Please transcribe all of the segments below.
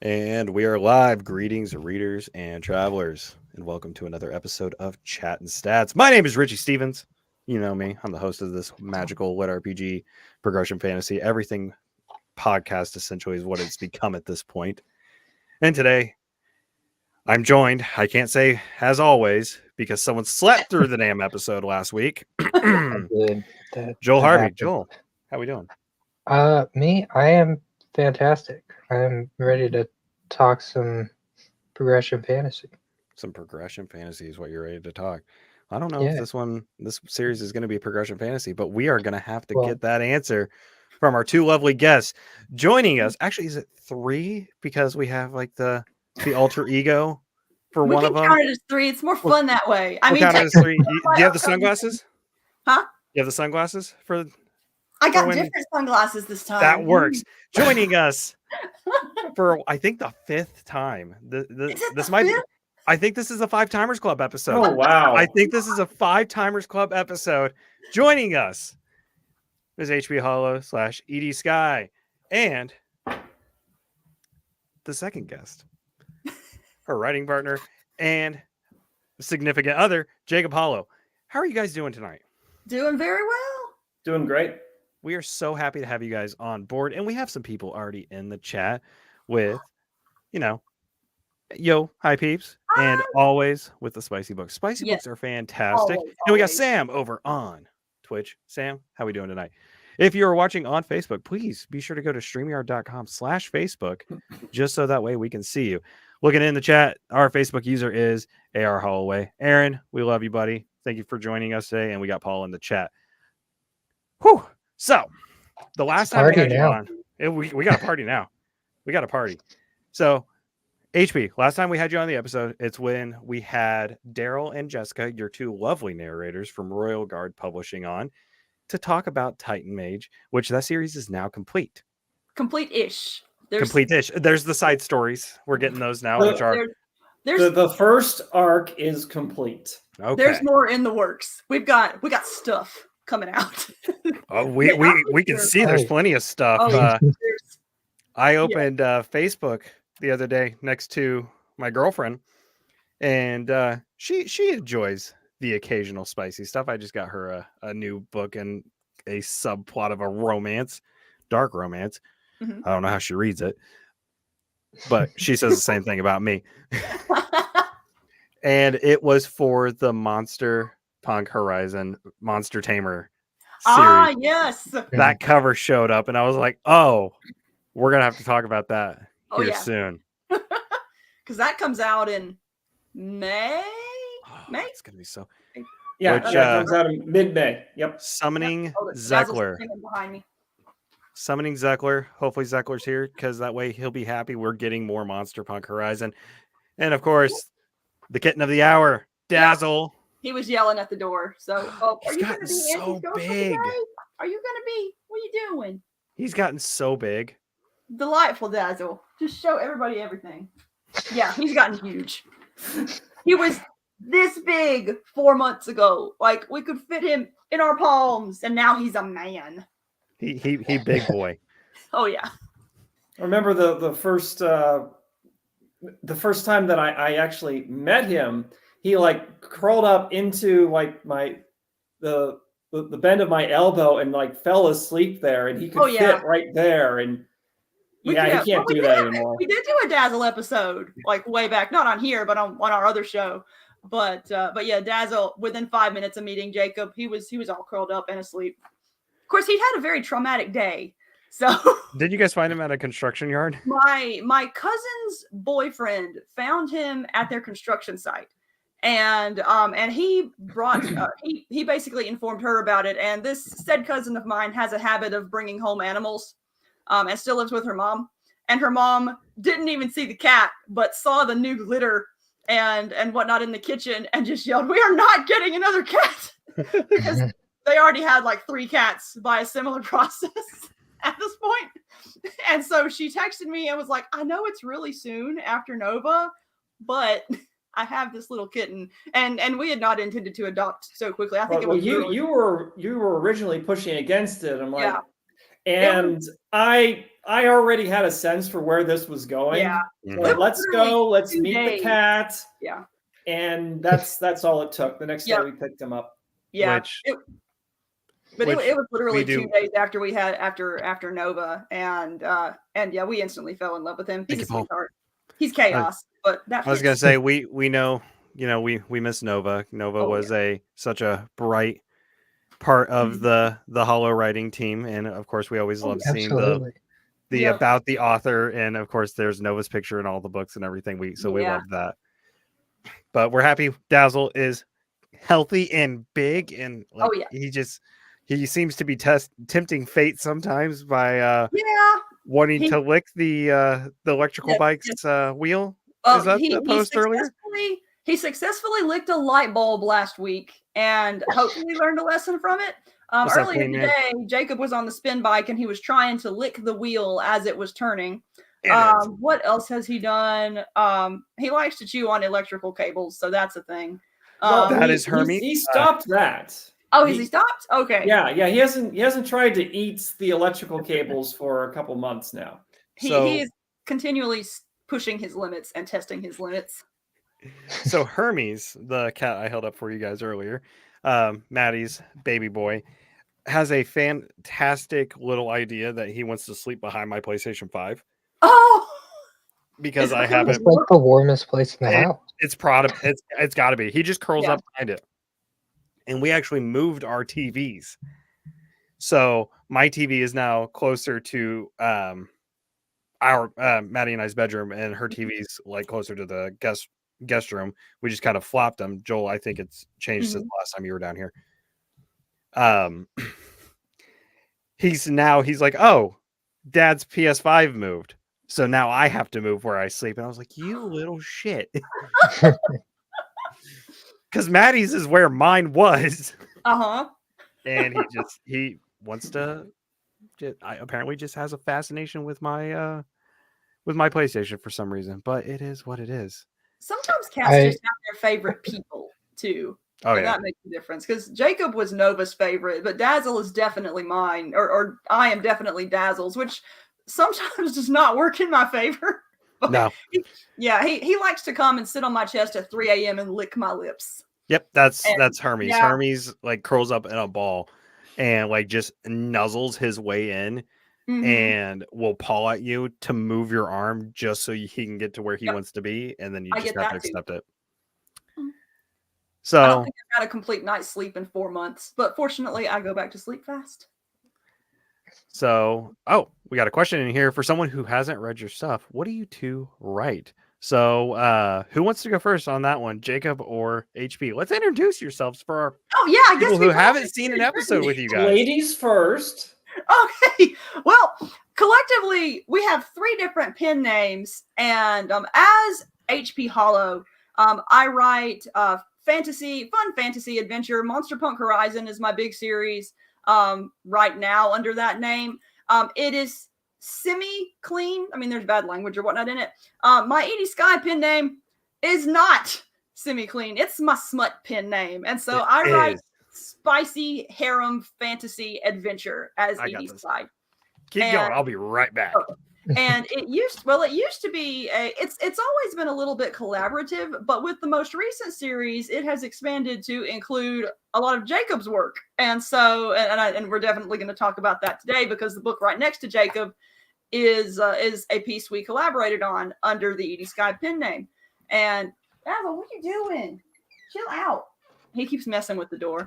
And we are live. Greetings, readers and travelers, and welcome to another episode of Chattin Stats. My name is Richie Stevens. You know me. I'm the host of this magical lit RPG, progression fantasy, everything podcast. Essentially, is what it's become at this point. And today, I'm joined. I can't say as always because someone slept through the damn episode last week. Joel Harvey. Happened. Joel, how we doing? Me, I am fantastic. I'm ready to talk some progression fantasy. Some progression fantasy is what you're ready to talk. I don't know if Yeah. this series is going to be progression fantasy, but we are going to have to Well- get that answer from our two lovely guests joining us. Actually, is it three? Because we have like the alter ego for We one can of them. count it as three. It's more fun that way. I We'll mean, count it as three. Do you have the sunglasses? Huh? You have the sunglasses for I got when- different sunglasses this time. that works. Joining us for I think the fifth time. Is it This the might. fifth? I think this is a Five Timers Club episode. Oh wow! I think this is a Five Timers Club episode. Joining us is HP Holo / ED Sky and the second guest, her writing partner and significant other, Jacob Holo. How are you guys doing tonight? Doing very well. Doing great. We are so happy to have you guys on board, and we have some people already in the chat with, yo, hi peeps, and always with the spicy books. Spicy Yes. books are fantastic. Always, And we got always. Sam over on Twitch. Sam, how we doing tonight? If you're watching on Facebook, please be sure to go to streamyard.com/Facebook, just so that way we can see you. Looking in the chat, our Facebook user is AR Holloway. Aaron, we love you, buddy. Thank you for joining us today. And we got Paul in the chat. Whew. So the last time we Party had you now. on, we got a party now. We got a party. So HP, last time we had you on the episode, it's when we had Daryl and Jessica, your two lovely narrators from Royal Guard Publishing, on to talk about Titan Mage, which that series is now complete. Complete-ish. Complete-ish. There's the side stories. We're getting those now, which are The first arc is complete. okay. There's more in the works. We got stuff coming out. Oh, we can see there's plenty of stuff. Oh, there's- I opened Facebook the other day next to my girlfriend, and she enjoys the occasional spicy stuff. I just got her a new book and a subplot of a romance, dark romance. Mhm. I don't know how she reads it, but she says the same thing about me. And it was for the Monster Punk Horizon Monster Tamer series. yes. That cover showed up, and I was like, "Oh, we're gonna have to talk about that Oh, here yeah. soon." Because that comes out in May. Oh, May? it's gonna be so. Yeah, Which, that comes out in mid-May. Yep. Summoning Oh, Dazzle's Zeckler. singing behind me. Summoning Zeckler. Hopefully Zeckler's here because that way he'll be happy. We're getting more Monster Punk Horizon, and of course, the kitten of the hour, Dazzle. He was yelling at the door. So, are He's you going gotten to be so anti-social big. today? Are you going to be? What are you doing? He's gotten so big. Delightful, Dazzle. Just show everybody everything. Yeah, he's gotten huge. He was this big 4 months ago. Like, we could fit him in our palms, and now he's a man. He big boy. Oh, yeah. I remember the first time that I actually met him, he like crawled up into like the bend of my elbow and like fell asleep there, and he could Oh, yeah. fit right there. And We yeah, did- he can't well, we do that did- anymore. We did do a Dazzle episode, like way back, not on here, but on our other show. But yeah, Dazzle, within 5 minutes of meeting Jacob, he was all curled up and asleep. Of course, he'd had a very traumatic day. So Did you guys find him at a construction yard? my cousin's boyfriend found him at their construction site, and he brought he basically informed her about it. And this said cousin of mine has a habit of bringing home animals, and still lives with her mom. And her mom didn't even see the cat, but saw the new litter and whatnot in the kitchen, and just yelled, "We are not getting another cat," because they already had like 3 cats by a similar process at this point. And so she texted me and was like, "I know it's really soon after Nova, but I have this little kitten." And we had not intended to adopt so quickly. I think it Well, was you were originally pushing against it. I'm like, Yeah. and I I already had a sense for where this was going. Yeah. So Mhm. let's go. Let's 2 meet days. the cat. Yeah. And that's all it took. The next day Yep. we picked him up. Yeah. Which- But it which was literally we do- 2 days after we had after Nova, and yeah, we instantly fell in love with him. He's Thank a you, Paul. sweetheart. He's chaos, but that I was fits. gonna say we know, we miss Nova. Nova Oh, was such a bright part of the Holo writing team, and of course we always love seeing Absolutely. the Yep. about the author, and of course there's Nova's picture in all the books and everything. We Yeah. love that. But we're happy Dazzle is healthy and big, and like Oh, yeah. he seems to be tempting fate sometimes by Yeah. wanting He- to lick the electrical Yes, bike's wheel. Well, Is that the post earlier? He successfully licked a light bulb last week and hopefully learned a lesson from it. What's up, Earlier Queen Man? today, Jacob was on the spin bike and he was trying to lick the wheel as it was turning. It is. What else has he done? He likes to chew on electrical cables, so that's a thing. Well, that he- is Hermes. He stopped that. Oh, has he stopped? Okay. Yeah. He hasn't tried to eat the electrical cables for a couple months now. He is continually pushing his limits and testing his limits. So Hermes, the cat I held up for you guys earlier, Maddie's baby boy, has a fantastic little idea that he wants to sleep behind my PlayStation 5 Oh, because Is I it have It's it. like the warmest place in the It- house. It's proud. It's got to be. He just curls Yeah. up behind it, and we actually moved our TVs. So my TV is now closer to our Maddie and I's bedroom, and her TV's like closer to the guest room. We just kind of flopped them. Joel, I think it's changed since the last time you were down here. He's like, oh, Dad's PS5 moved, so now I have to move where I sleep. And I was like, you little shit, because Maddie's is where mine was, and he wants to. I apparently just has a fascination with my PlayStation for some reason, but it is what it is. Sometimes cats just have their favorite people too. Oh, and yeah. that makes a difference because Jacob was Nova's favorite, but Dazzle is definitely mine, or I am definitely Dazzle's, which sometimes does not work in my favor. But No. he likes to come and sit on my chest at 3 a.m. and lick my lips. Yep, that's Hermes. yeah. Hermes like curls up in a ball and like just nuzzles his way in and will paw at you to move your arm just so he can get to where he wants to be, and then you just have to accept it. So I don't think I've had a complete night's sleep in 4 months, but fortunately I go back to sleep fast. So, we got a question in here for someone who hasn't read your stuff. What do you two write? So, who wants to go first on that one, Jacob or HP? Let's introduce yourselves for our I guess people who haven't seen an episode with you guys. Ladies first. Okay. Well, collectively, we have 3 different pen names, and as HP Holo, I write fun fantasy adventure. Monster Punk Horizon is my big series right now under that name. It is semi-clean. I mean, there's bad language or whatnot in it. My Edie Sky pen name is not semi-clean. It's my smut pen name. And so I write spicy harem fantasy adventure as Edie Sky. Keep going. I'll be right back. And it used to be it's always been a little bit collaborative, but with the most recent series, it has expanded to include a lot of Jacob's work. And so, and we're definitely going to talk about that today because the book right next to Jacob is a piece we collaborated on under the Edie Sky pen name. And Dazzle, what are you doing? Chill out. He keeps messing with the door.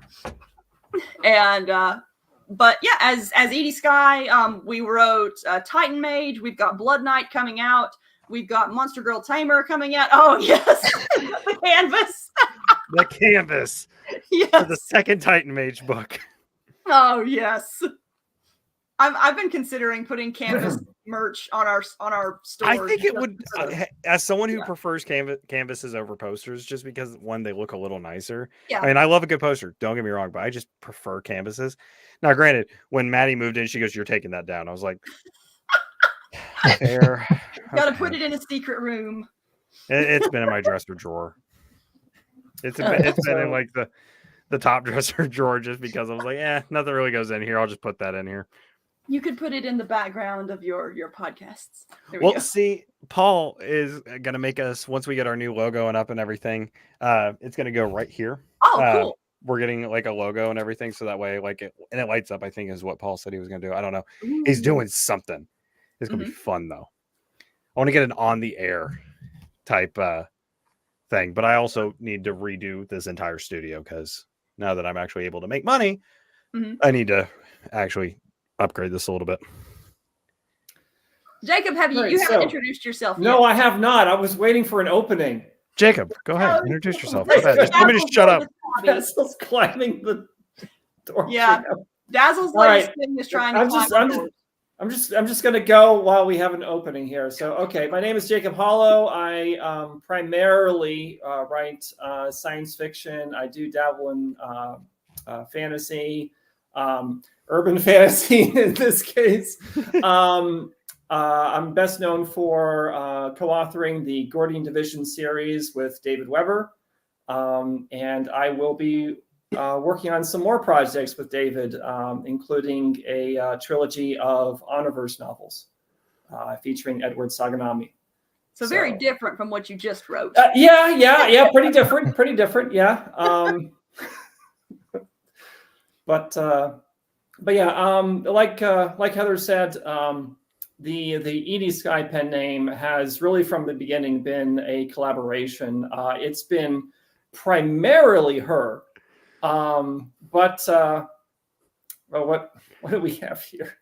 And but yeah, as Edie Sky, we wrote Titan Mage. We've got Blood Knight coming out. We've got Monster Girl Tamer coming out. Oh yes, the canvas. The canvas. Yes. For the second Titan Mage book. Oh yes. I've been considering putting canvas merch on our store. I think it would, as someone who prefers canvases over posters, just because one, they look a little nicer. Yeah. I mean, I love a good poster. Don't get me wrong, but I just prefer canvases. Now, granted, when Maddie moved in, she goes, "You're taking that down." I was like, "Fair." Got to put it in a secret room. It's been in my dresser drawer. It's been in like the top dresser drawer just because I was like, nothing really goes in here. I'll just put that in here. You could put it in the background of your podcasts. There we Well, go. see, Paul is gonna make us once we get our new logo and up and everything. It's gonna go right here. Oh, cool. We're getting like a logo and everything, so that way, like it lights up. I think is what Paul said he was gonna do. I don't know. He's doing something. It's gonna be fun though. I want to get an on the air type thing, but I also need to redo this entire studio because now that I'm actually able to make money, I need to actually upgrade this a little bit. Jacob, have you Right, you haven't so- introduced yourself No, yet? I have not. I was waiting for an opening. Jacob, go ahead, No, introduce yourself. this Go ahead. is Just, let me just shut up. Dazzle's hobby. Pencil's climbing the door. Yeah. Dazzle's All latest right. thing is trying to I'm climb just- up I'm doors. I'm just gonna go while we have an opening here. So, okay, my name is Jacob Holo. I primarily write science fiction. I do dabble in fantasy, urban fantasy in this case. I'm best known for co-authoring the Gordian Division series with David Weber, and I will be working on some more projects with David, including a trilogy of Honorverse novels featuring Edward Saganami. So very different from what you just wrote. Yeah, pretty different, yeah. But yeah, like Heather said, the Edie Sky pen name has really from the beginning been a collaboration. It's been primarily her. But well, what do we have here?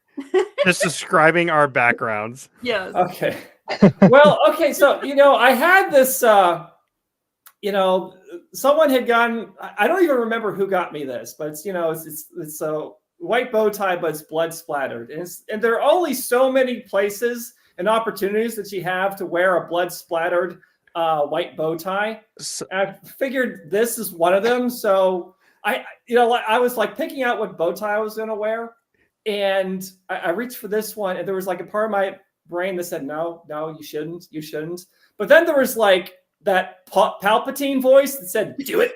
Just describing our backgrounds. Yes. Okay. Well, okay. So I had this. Someone had gotten. I don't even remember who got me this, but it's a white bow tie, but it's blood splattered, and there are only so many places and opportunities that you have to wear a blood splattered white bow tie. So, I figured this is one of them, so. I was like picking out what bow tie I was going to wear, and I reached for this one, and there was like a part of my brain that said, no, you shouldn't. But then there was like that Palpatine voice that said, do it.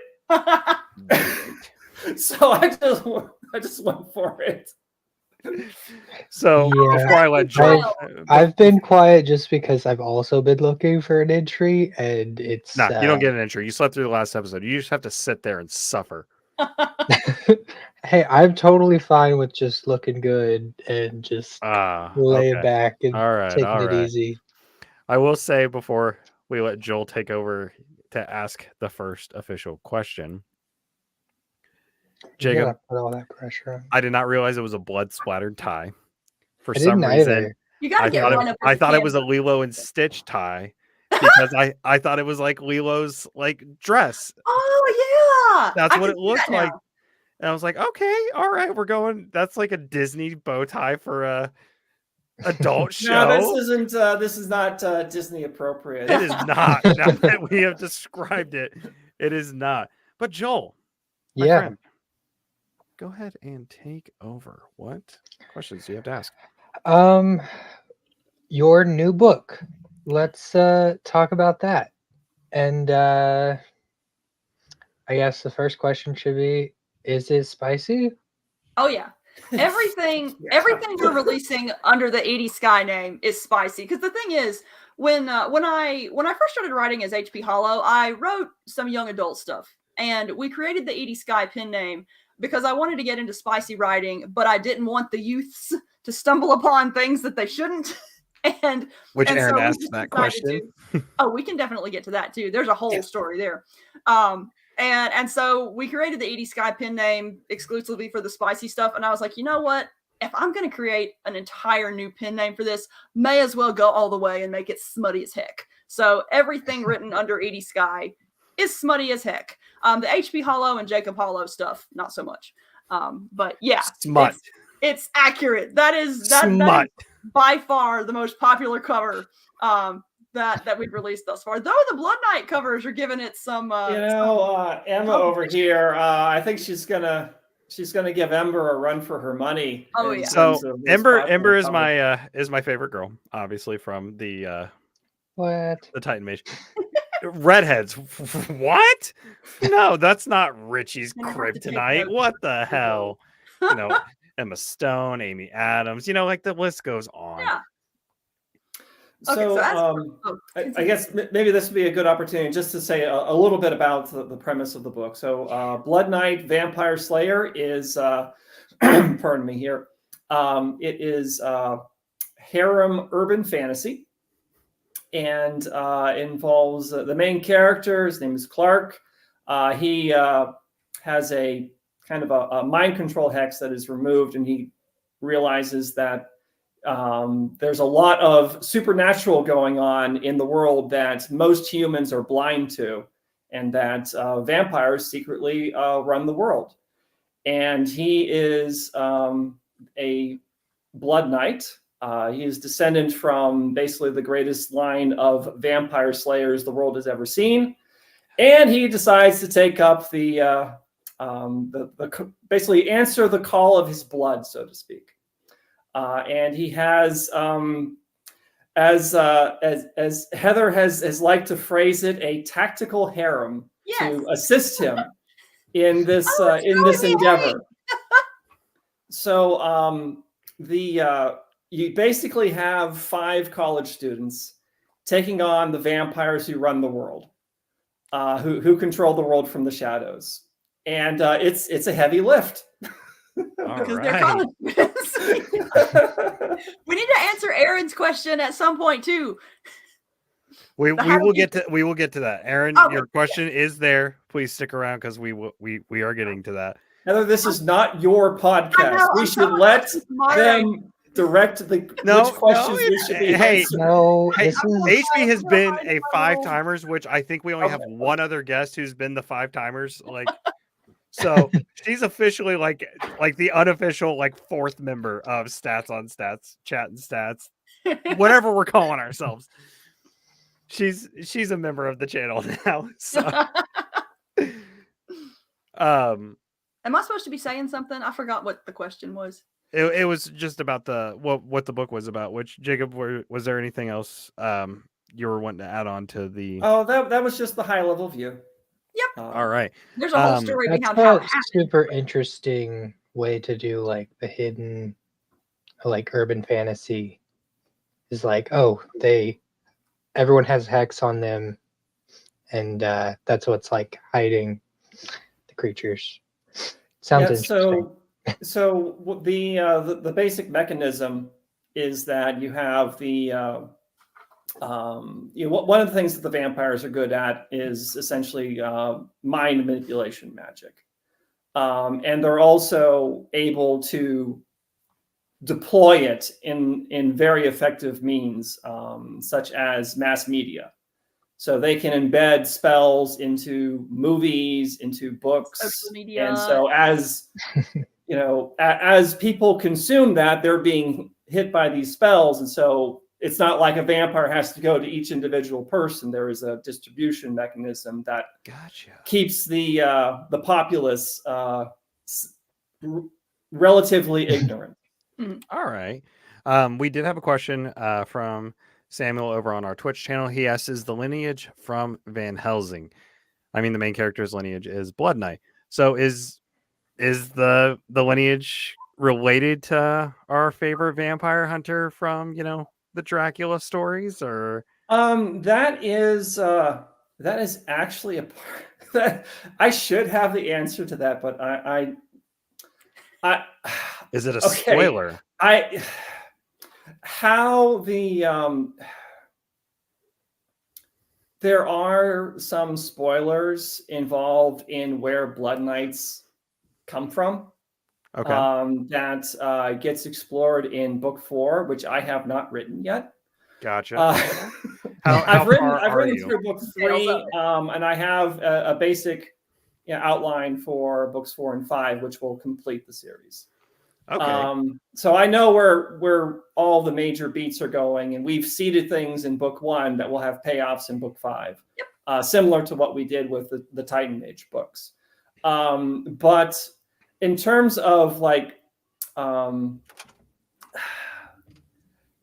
So I just went for it. so before I let Joe, I've been quiet just because I've also been looking for an entry, and it's you don't get an entry. You slept through the last episode. You just have to sit there and suffer. Hey, I'm totally fine with just looking good and just laying back and taking it easy. I will say before we let Joel take over to ask the first official question, You Jacob, gotta put all that pressure on. I did not realize it was a blood splattered tie. For I some didn't reason, either. You gotta get one up. I thought it was a Lilo and Stitch tie because I thought it was like Lilo's like dress. Oh yeah, That's I what can it see looked that now. like. And I was like, okay, all right, we're going. That's like a Disney bow tie for a adult show. No, this is not Disney appropriate. It is not. Now that we have described it, it is not. But Joel, my friend, go ahead and take over. What questions do you have to ask? Your new book. Let's talk about that. And I guess the first question should be, is it spicy? Oh yeah. Everything we're releasing under the 80 Sky name is spicy. Because the thing is, when I first started writing as HP Holo, I wrote some young adult stuff. And we created the 80 Sky pen name because I wanted to get into spicy writing, but I didn't want the youths to stumble upon things that they shouldn't. And Aaron so asked that question. Oh, we can definitely get to that too. There's a whole story there. And so we created the 80 Sky pen name exclusively for the spicy stuff. And I was like, you know what? If I'm going to create an entire new pen name for this, may as well go all the way and make it smutty as heck. So everything written under 80 Sky is smutty as heck. The HP Holo and Jacob Holo stuff, not so much. But yeah, Smut. It's accurate. That is by far the most popular cover that we've released thus far. Though the Blood Knight covers are giving it some. Emma over here, I think she's gonna give Ember a run for her money. Oh yeah. So Ember is my favorite girl, obviously from the Titan Mage. Redheads. What? No, that's not Richie's kryptonite. What the hell? Emma Stone, Amy Adams. You know, like the list goes on. Yeah. So, Okay, so I guess maybe this would be a good opportunity just to say a little bit about the premise of the book. So, Blood Knight Vampire Slayer is, pardon me here, it is harem urban fantasy, and involves the main character. His name is Clark. He has a kind of a mind control hex that is removed, and he realizes that there's a lot of supernatural going on in the world that most humans are blind to, and that vampires secretly run the world. And he is a blood knight. He is descendant from basically the greatest line of vampire slayers the world has ever seen. And he decides to take up the basically answer the call of his blood, so to speak. And he has, as Heather has liked to phrase it, a tactical harem to assist him in this endeavor. So you basically have 5 college students taking on the vampires who run the world, who control the world from the shadows, and it's a heavy lift. Because they're college students. We need to answer Aaron's question at some point too. We will get to that. Aaron, your question is there. Please stick around because we are getting to that. Heather, this is not your podcast. We should let them direct which questions we should be answering. HB has been a 5-timers, which I think we only have one other guest who's been the 5-timers. Like, so she's officially like the unofficial 4th member of Stats on Stats, Chattin Stats, whatever we're calling ourselves. She's a member of the channel now. So, am I supposed to be saying something? I forgot what the question was. It was just about what the book was about. Which, Jacob, was there anything else you were wanting to add on to the? Oh, that was just the high level view. Yep. All right. There's a whole story behind how how it happened. Super interesting way to do the hidden, urban fantasy. Is everyone has hex on them, and that's what's hiding the creatures. Sounds interesting. So the basic mechanism is that you have one of the things that the vampires are good at is essentially mind manipulation magic, and they're also able to deploy it in very effective means, such as mass media. So they can embed spells into movies, into books, social media. And so as as people consume that, they're being hit by these spells, and so it's not like a vampire has to go to each individual person. There is a distribution mechanism that keeps the populace relatively ignorant. All right. We did have a question from Samuel over on our Twitch channel. He asks, is the lineage from Van Helsing? I mean, the main character's lineage is Blood Knight. So is the lineage related to our favorite vampire hunter from, the Dracula stories, or that is actually a part that I should have the answer to that, but I is it a spoiler? There are some spoilers involved in where Blood Knights come from. Okay. That gets explored in book 4, which I have not written yet. Gotcha. I've written through book 3, and I have a basic outline for books 4 and 5, which will complete the series. Okay. So I know where all the major beats are going, and we've seeded things in book 1 that will have payoffs in book 5, similar to what we did with the Titan Age books. But in terms of Van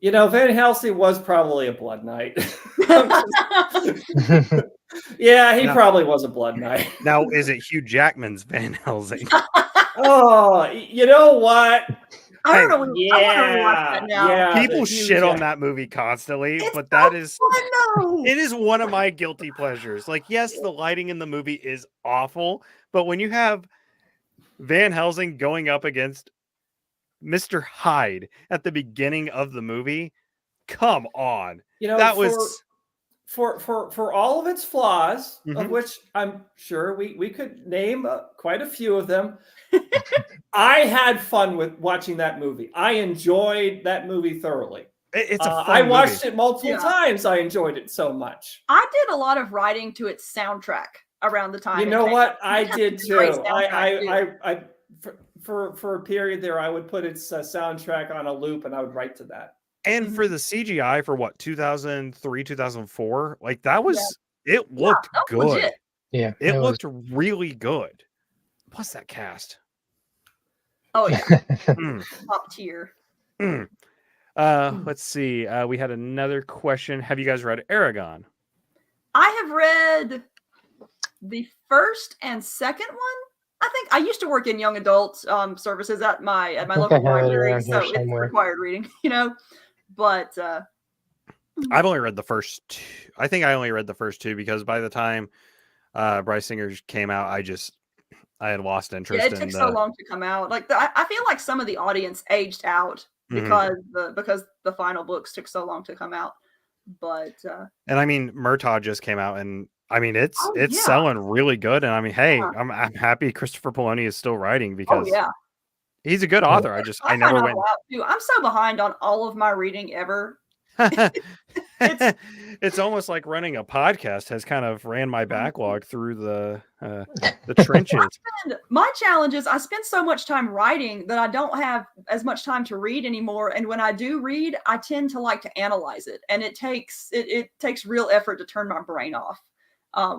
Helsing was probably a Blood Knight. Yeah, he probably was a Blood Knight. Now, is it Hugh Jackman's Van Helsing? Oh, you know what? I don't know. I want to rewatch that now. Yeah, People the shit huge- on that movie constantly, It's but so that is fun, though. it is one of my guilty pleasures. Like, yes, the lighting in the movie is awful, but when you have Van Helsing going up against Mr. Hyde at the beginning of the movie, come on. You know, That was for all of its flaws, of Mhm. which I'm sure we could name quite a few of them. I had fun with watching that movie. I enjoyed that movie thoroughly. it's a fun I movie. watched it multiple Yeah. times. I enjoyed it so much. I did a lot of writing to its soundtrack around the time. You it know came what? out. I It has did such a great too. soundtrack, I for a period there, I would put its soundtrack on a loop, and I would write to that. And Mhm. for the CGI for what, 2003, 2004, like that was it looked that was good. legit. Yeah, It was. looked really good. Plus that cast. Oh yeah, Mm, top tier. mm. Let's see. We had another question. Have you guys read Aragon? I have read the first and second one. I think I used to work in young adult services at my think local I have it library, around here so it's somewhere. required reading, you know. But I've only read the first two. I think I only read the first two because by the time Bryce Singer came out, I had lost interest yeah, it in took so long to come out. Like I feel like some of the audience aged out because the final books took so long to come out. But and I mean Murtaugh just came out, and I mean it's oh, yeah. selling really good. And I mean, hey, Yeah. I'm happy Christopher Poloni is still writing oh because yeah, he's a good author. I I never find went. that out too. I'm so behind on all of my reading ever. It's almost like running a podcast has kind of ran my backlog through the trenches. My challenge is I spend so much time writing that I don't have as much time to read anymore. And when I do read, I tend to like to analyze it, and it takes real effort to turn my brain off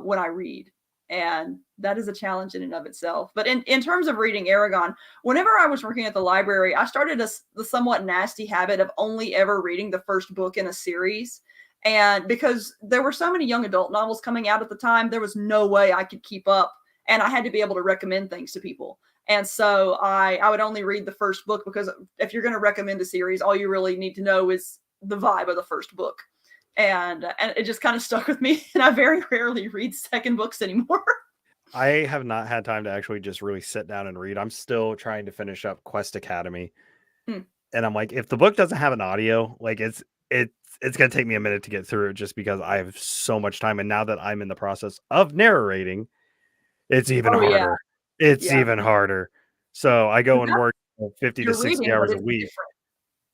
when I read, and that is a challenge in and of itself. But in terms of reading Aragon, whenever I was working at the library, I started the somewhat nasty habit of only ever reading the first book in a series. And because there were so many young adult novels coming out at the time, there was no way I could keep up. And I had to be able to recommend things to people. And so I would only read the first book, because if you're going to recommend a series, all you really need to know is the vibe of the first book. And it just kind of stuck with me. And I very rarely read second books anymore. I have not had time to actually just really sit down and read. I'm still trying to finish up Quest Academy. Hmm. And I'm like, if the book doesn't have an audio, like it's going to take me a minute to get through it just because I have so much time. And now that I'm in the process of narrating, it's even harder. Yeah. It's even harder. So I go and work 50 to You're 60 reading, hours but a it's week. different.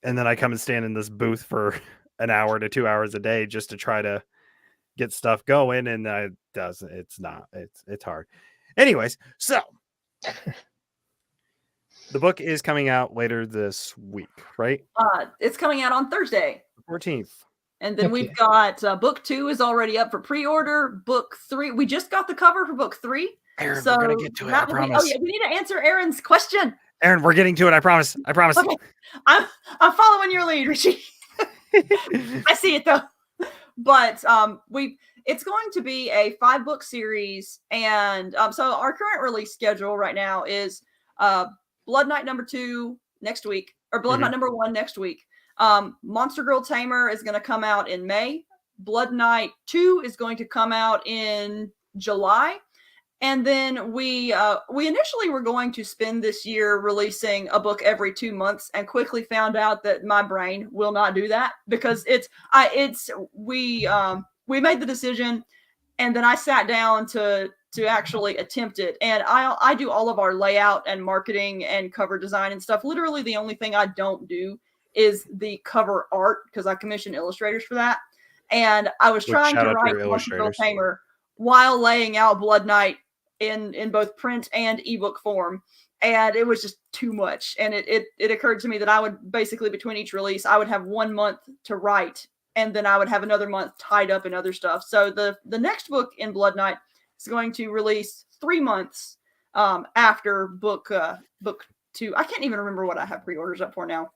And then I come and stand in this booth for an hour to 2 hours a day just to try to get stuff going. And it's hard. Anyways, so the book is coming out later this week, right? It's coming out on Thursday. 14th. And then Okay. we've got book 2 is already up for pre-order. Book 3, we just got the cover for book 3. Aaron, So we're gonna get to it. I that will be, promise. oh yeah, we need to answer Aaron's question. Aaron, we're getting to it. I promise. I promise. Okay, I'm following your lead, Richie. I see it though. But it's going to be a 5-book series, and so our current release schedule right now is Blood Knight number 2 next week, or Blood Knight number 1 next week. Monster Girl Tamer is going to come out in May. Blood Knight 2 is going to come out in July. And then we initially were going to spend this year releasing a book every 2 months, and quickly found out that my brain will not do that, because we made the decision, and then I sat down to actually attempt it. And I do all of our layout and marketing and cover design and stuff. Literally the only thing I don't do is the cover art, because I commission illustrators for that. And I was trying to write Monster Girl Tamer while laying out Blood Knight in both print and ebook form, and it was just too much. And it occurred to me that I would basically, between each release, I would have 1 month to write, and then I would have another month tied up in other stuff. So the next book in Blood Knight is going to release 3 months after book 2. I can't even remember what I have pre-orders up for now.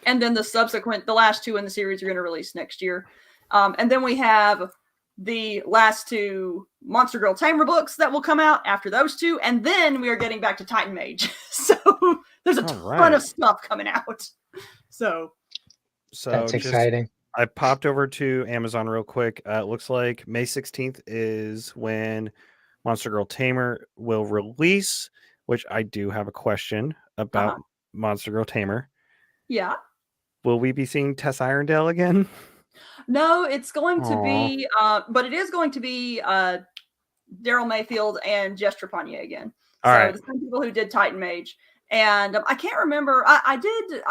And then the last 2 in the series are going to release next year. And then we have the last 2 Monster Girl Tamer books that will come out after those two, and then we are getting back to Titan Mage. So there's a ton of stuff coming out. So that's exciting. I popped over to Amazon real quick. It looks like May 16th is when Monster Girl Tamer will release, which I do have a question about Monster Girl Tamer. Yeah. Will we be seeing Tess Irondale again? No, it's going to be, but it is going to be Daryl Mayfield and Jess Trepanier again. So the same people who did Titan Mage. And I can't remember. I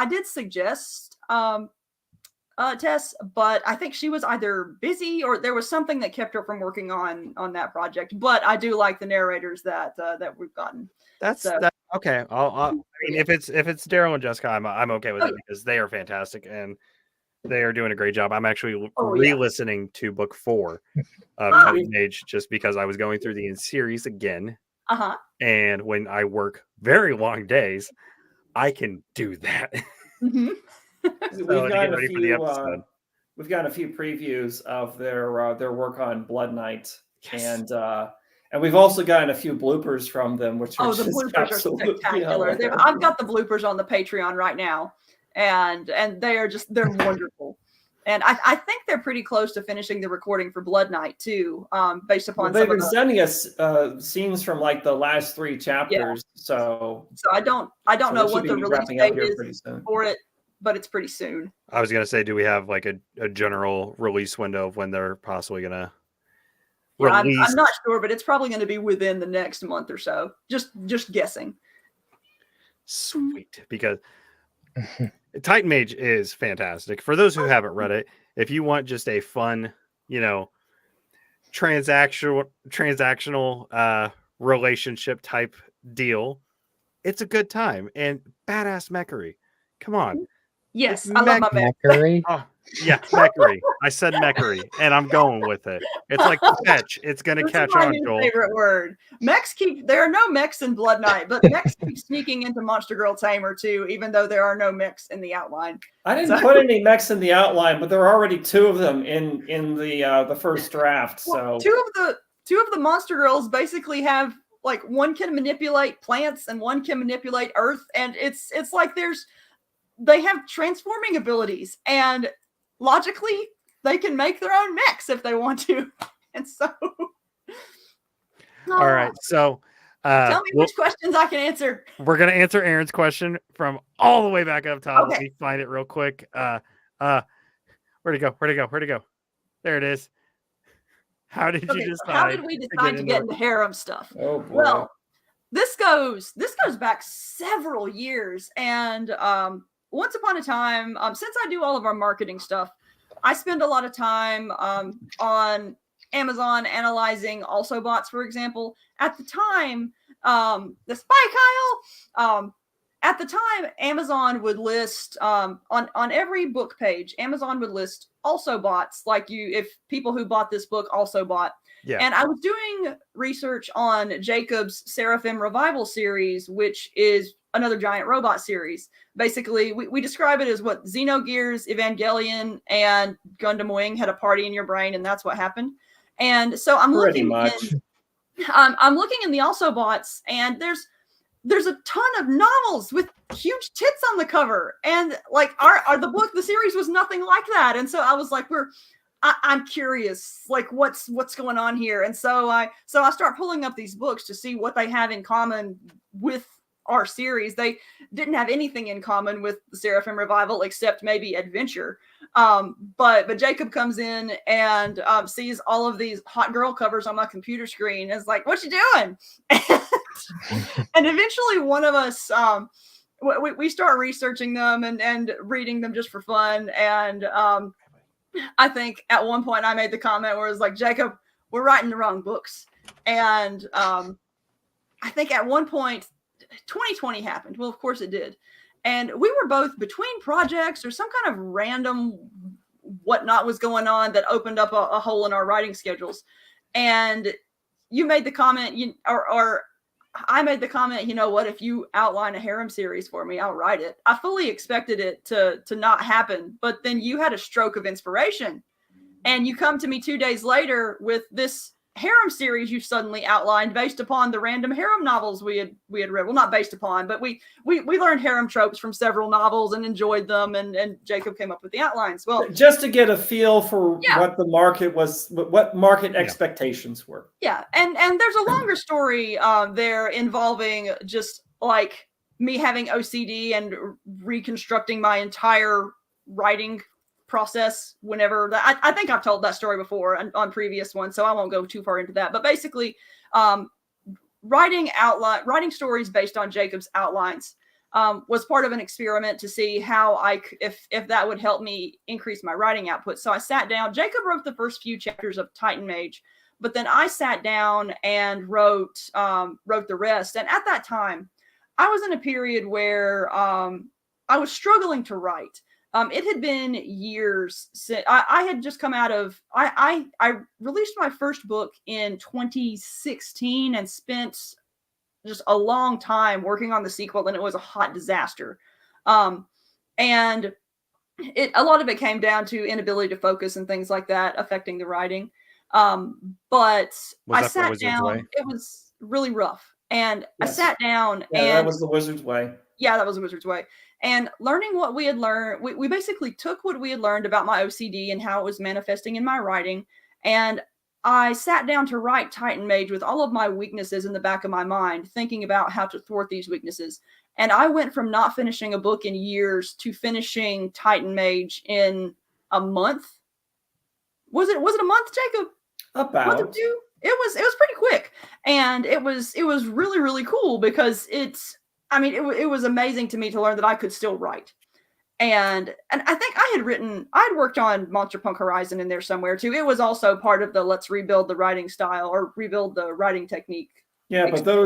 did suggest Tess, but I think she was either busy or there was something that kept her from working on that project. But I do like the narrators that we've gotten. That's okay. I mean, if it's Daryl and Jessica, I'm okay with it because they are fantastic and they are doing a great job. I'm actually re-listening to book 4 of Titan Mage just because I was going through the series again. And when I work very long days, I can do that. Mm-hmm. We've got a few previews of their work on Blood Knight, and we've also gotten a few bloopers from them, which are the bloopers are spectacular. I've got the bloopers on the Patreon right now, and they're wonderful. And I think they're pretty close to finishing the recording for Blood Knight too, based upon they've been sending us scenes from like the last 3 chapters. Yeah. So I don't know what the release date is for it, but it's pretty soon. I was gonna say, do we have like a general release window of when they're possibly gonna release? I'm not sure, but it's probably going to be within the next month or so. Just guessing. Sweet, because Titan Mage is fantastic. For those who haven't read it, if you want just a fun, transactional relationship type deal, it's a good time and badass meckery. Come on. Yes, I love my meckery. Oh, yeah, meckery. I said meckery, and I'm going with it. It's like catch. It's going to catch on, Joel. Favorite word. There are no mechs in Blood Knight, but mechs keep sneaking into Monster Girl Tamer too, even though there are no mechs in the outline. I didn't put any mechs in the outline, but there are already 2 of them in the first draft. So 2 of the Monster Girls basically have like one can manipulate plants and one can manipulate earth, and it's like they have transforming abilities, and logically they can make their own mechs if they want to. And so all right, so tell me which questions I can answer. We're gonna answer Aaron's question from all the way back up top. Let me find it real quick. Where'd it go? There it is. How did you decide? How did we decide to get into harem stuff? Oh boy. Well, this goes back several years, and once upon a time, since I do all of our marketing stuff, I spend a lot of time on Amazon analyzing also bots, for example. At the time, the Spy Kyle, at the time, Amazon would list on every book page, Amazon would list also bots, like if people who bought this book also bought. Yeah. And I was doing research on Jacob's Seraphim Revival series, which is another giant robot series. Basically, we describe it as what Xenogears, Evangelion, and Gundam Wing had a party in your brain, and that's what happened. And so I'm looking in the also bots, and there's a ton of novels with huge tits on the cover, and like the series was nothing like that. And so I was like, I'm curious, like what's going on here. And so I start pulling up these books to see what they have in common with our series. They didn't have anything in common with the Seraphim Revival except maybe adventure. But Jacob comes in and sees all of these hot girl covers on my computer screen and is like, "What you doing?" And eventually one of us, we start researching them and reading them just for fun. And I think at one point I made the comment where it was like, "Jacob, we're writing the wrong books." And I think at one point 2020 happened. Well, of course it did. And we were both between projects or some kind of random whatnot was going on that opened up a hole in our writing schedules. And you made the comment, or I made the comment, you know what, if you outline a harem series for me, I'll write it. I fully expected it to not happen, but then you had a stroke of inspiration and you come to me 2 days later with this harem series you suddenly outlined based upon the random harem novels we had read. Well, not based upon, but we learned harem tropes from several novels and enjoyed them, and Jacob came up with the outlines. Well, just to get a feel for Yeah. what the market was, what market expectations were. yeah, and there's a longer story there involving just like me having OCD and reconstructing my entire writing process whenever I think I've told that story before on previous ones, so I won't go too far into that. But basically, writing stories based on Jacob's outlines was part of an experiment to see how if that would help me increase my writing output. So I sat down. Jacob wrote the first few chapters of Titan Mage, but then I sat down and wrote the rest. And at that time, I was in a period where I was struggling to write. It had been years since I had just come out of, I released my first book in 2016 and spent just a long time working on the sequel, and it was a hot disaster. And a lot of it came down to inability to focus and things like that affecting the writing. But I sat down, it was really rough. And Yes. I sat down and that was the Wizard's Way. Yeah, that was the Wizard's Way. And learning what we had learned, we basically took what we had learned about my OCD and how it was manifesting in my writing. And I sat down to write Titan Mage with all of my weaknesses in the back of my mind, thinking about how to thwart these weaknesses. And I went from not finishing a book in years to finishing Titan Mage in a month. Was it a month, Jacob? About. Month or two? It was pretty quick. And it was really, really cool because it was amazing to me to learn that I could still write. And I think I had worked on Monster Punk Horizon in there somewhere too. It was also part of the let's rebuild the writing style or rebuild the writing technique. Yeah, but there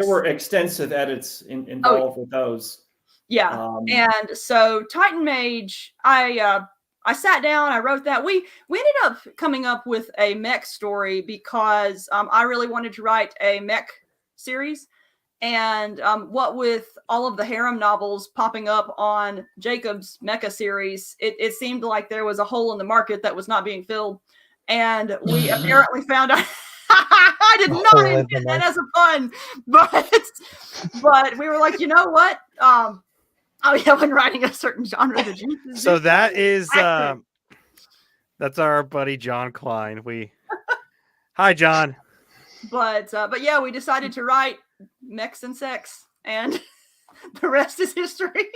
were extensive edits involved with those. Yeah. And so Titan Mage, I sat down, I wrote that. We ended up coming up with a mech story because I really wanted to write a mech series. And what with all of the harem novels popping up on Jacob's mecha series, it seemed like there was a hole in the market that was not being filled. And we apparently found out. I did not intend that as a pun, but we were like, you know what? When writing a certain genre, so that is that's our buddy John Klein. Hi John. But yeah, we decided to write mechs and sex, and the rest is history.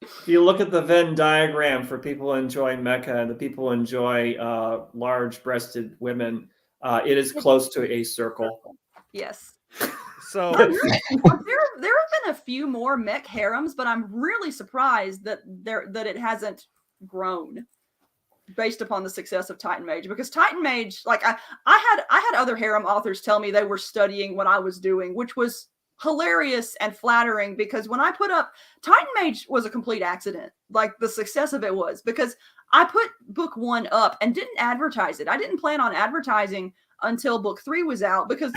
If you look at the Venn diagram for people who enjoy mecha and the people who enjoy large-breasted women, it is close to a circle. Yes. So there have been a few more mech harems, but I'm really surprised that it hasn't grown based upon the success of Titan Mage, because Titan Mage, like I had other harem authors tell me they were studying what I was doing, which was hilarious and flattering, because when I put up Titan Mage was a complete accident. Like the success of it was because I put book 1 up and didn't advertise it. I didn't plan on advertising until book 3 was out, because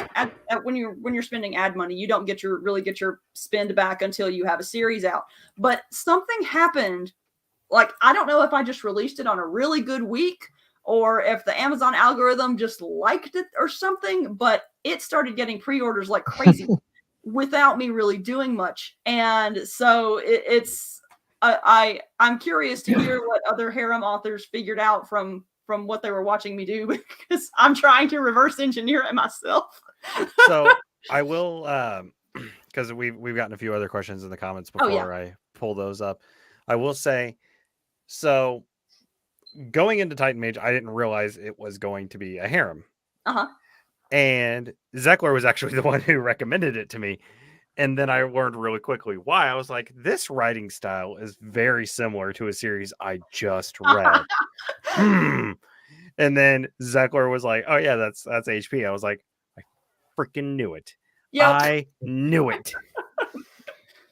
when you're spending ad money, you don't really get your spend back until you have a series out. But something happened. Like, I don't know if I just released it on a really good week or if the Amazon algorithm just liked it or something, but it started getting pre-orders like crazy without me really doing much. And so I'm curious to hear what other harem authors figured out from what they were watching me do, because I'm trying to reverse engineer it myself. So I will, because we've gotten a few other questions in the comments before I pull those up. I will say, so going into Titan Mage, I didn't realize it was going to be a harem. Uh-huh. And Zekler was actually the one who recommended it to me. And then I learned really quickly why. I was like, this writing style is very similar to a series I just read. And then Zekler was like, oh yeah, that's HP. I was like, I freaking knew it. Yep. I knew it.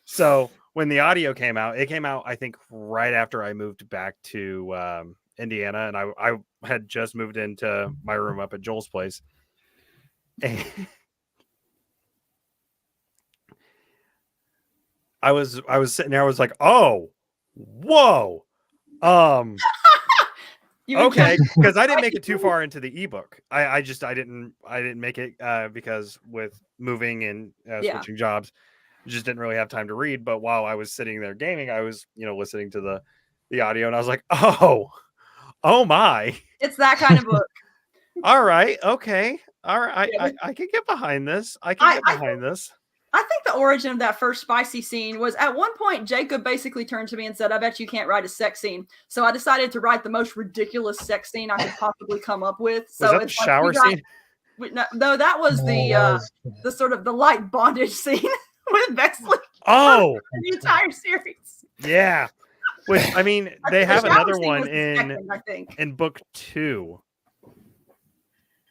So when the audio came out, it came out, I think, right after I moved back to Indiana, and I had just moved into my room up at Joel's place. And I was sitting there, I was like, oh, whoa. You Okay, encountered because I didn't make spicy it too far into the ebook. I didn't make it because with moving and Yeah. switching jobs, just didn't really have time to read. But while I was sitting there gaming, I was listening to the audio, and I was like, oh my, It's that kind of book. all right, okay, all right, Yeah, I can get behind this. I can get behind this. I think the origin of that first spicy scene was at one point Jacob basically turned to me and said, I bet you can't write a sex scene. So I decided to write the most ridiculous sex scene I could possibly come up with. So Was that the it's like shower scene? No, that was No, the that was- the sort of the light bondage scene with Bexley Oh, the entire series. yeah. I mean, they The have shower another scene one was the in second, I think. in book 2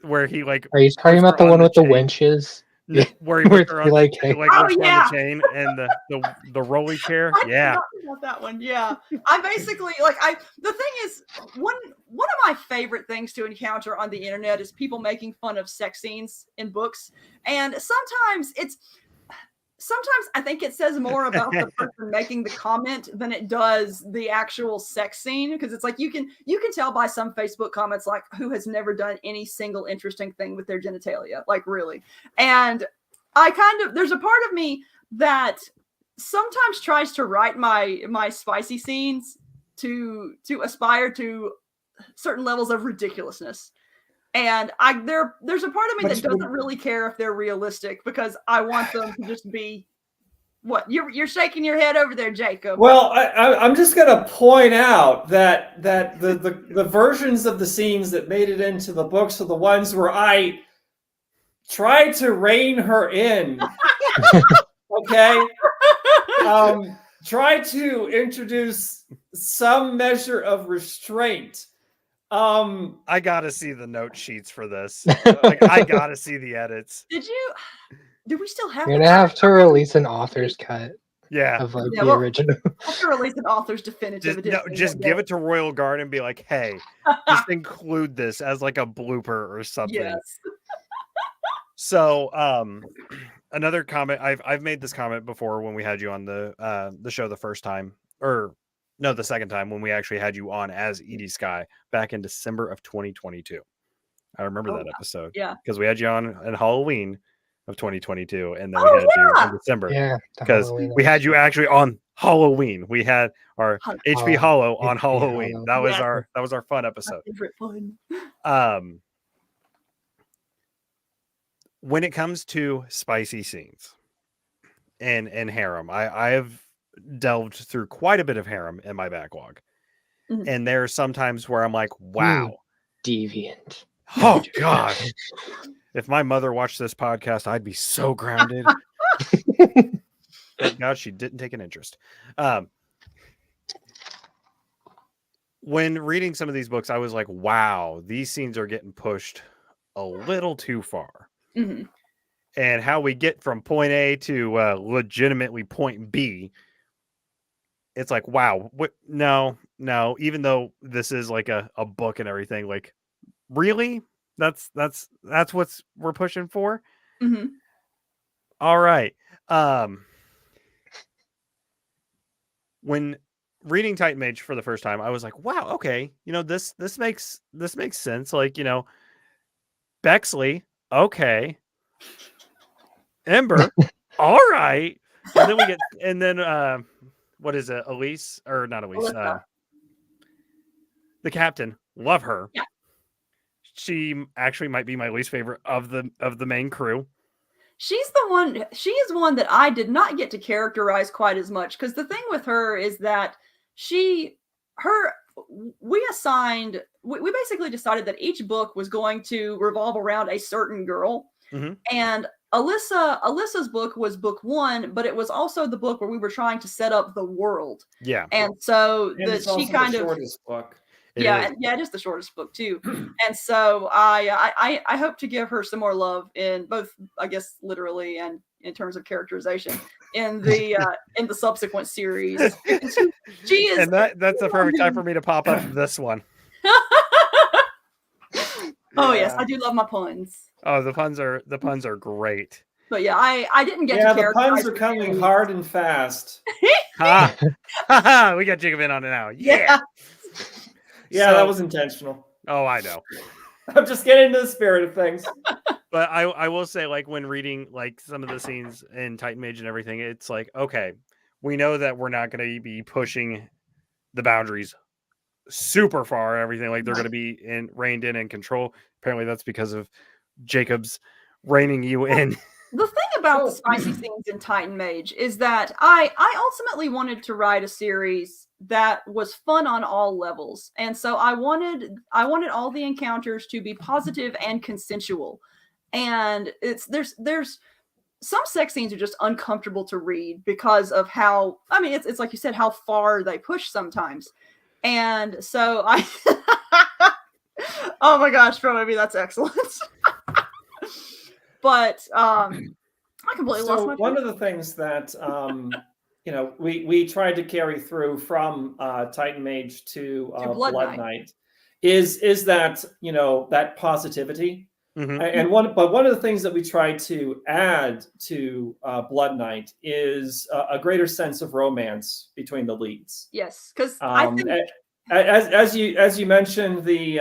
where he like Are you talking puts about her the on one with the chain. winches? Yeah. Where he Where puts her they on like, the, hey. like Oh, puts her on yeah. the chain and the rolly chair. I Yeah. forgot about that one. Yeah, I basically the thing is one of my favorite things to encounter on the internet is people making fun of sex scenes in books, and sometimes I think it says more about the person making the comment than it does the actual sex scene, because it's like you can tell by some Facebook comments like who has never done any single interesting thing with their genitalia, like really. And there's a part of me that sometimes tries to write my spicy scenes to aspire to certain levels of ridiculousness. And there's a part of me that doesn't really care if they're realistic, because I want them to just be what you're shaking your head over there, Jacob. Well, I'm just going to point out that the versions of the scenes that made it into the books are the ones where I tried to rein her in. Okay, try to introduce some measure of restraint. I gotta see the note sheets for this. Like, I gotta see the edits. Do we still have? You're gonna have to release an author's cut Yeah. of like Yeah, the well, original. I'll have to release an author's definitive edition. Just give it to Royal Guard and be like, hey, just include this as like a blooper or something. Yes. So another comment, I've made this comment before when we had you on the show the first time, or no, the second time when we actually had you on as Edie Sky back in December of 2022. I remember that episode. Yeah. Because we had you on Halloween of 2022, and then we Oh, had you yeah. in December. Yeah, Because we had you actually on Halloween. We had our HP Holo on HP Halloween. Holo. That was Yes. our fun episode. My favorite fun. When it comes to spicy scenes and harem, I have delved through quite a bit of harem in my backlog. Mhm. And there are some times where I'm like, wow. Deviant. Oh God. If my mother watched this podcast, I'd be so grounded. Thank God she didn't take an interest. When reading some of these books, I was like, wow, these scenes are getting pushed a little too far. Mhm. And how we get from point A to legitimately point B, it's like, wow, no, even though this is like a book and everything, like, really? That's what we're pushing for? Mhm. All right. When reading Titan Mage for the first time, I was like, wow, okay, this makes sense. Like, Bexley, okay. Ember, all right. And then what is it? Elise, or not Elise? The captain, love her. Yeah. She actually might be my least favorite of the main crew. She is one that I did not get to characterize quite as much, because the thing with her is that we basically decided that each book was going to revolve around a certain girl. Mm-hmm. And Alyssa's book was book 1, but it was also the book where we were trying to set up the world. Yeah. And so it's also the shortest book. It is the shortest book too. And so I hope to give her some more love in both, I guess, literally and in terms of characterization in the subsequent series. She is, and that's the perfect time for me to pop up this one. Oh yes, I do love my puns. Oh, the puns are great. But yeah, I didn't get to characterize. Yeah, the puns are coming hard and fast. Ha! We got Jacob in on it now. Yeah. Yeah, So- that was intentional. Oh, I know. I'm just getting into the spirit of things. But I will say, like, when reading like some of the scenes in Titan Mage and everything, it's like, okay, we know that we're not going to be pushing the boundaries super far and everything. Like, they're going to be reined in and control. Apparently that's because of Jacob's reining you in. The thing about the spicy scenes in Titan Mage is that I ultimately wanted to write a series that was fun on all levels. And so I wanted all the encounters to be positive and consensual. And there's some sex scenes are just uncomfortable to read because of how, I mean, it's like you said, how far they push sometimes. And so I oh my gosh, bro, maybe that's excellent. But I completely lost my one of the things that we tried to carry through from Titan Mage to Blood Blood Knight. Knight is that that positivity. Mhm. And one of the things that we tried to add to Blood Knight is a greater sense of romance between the leads. Yes, because I think as you mentioned, the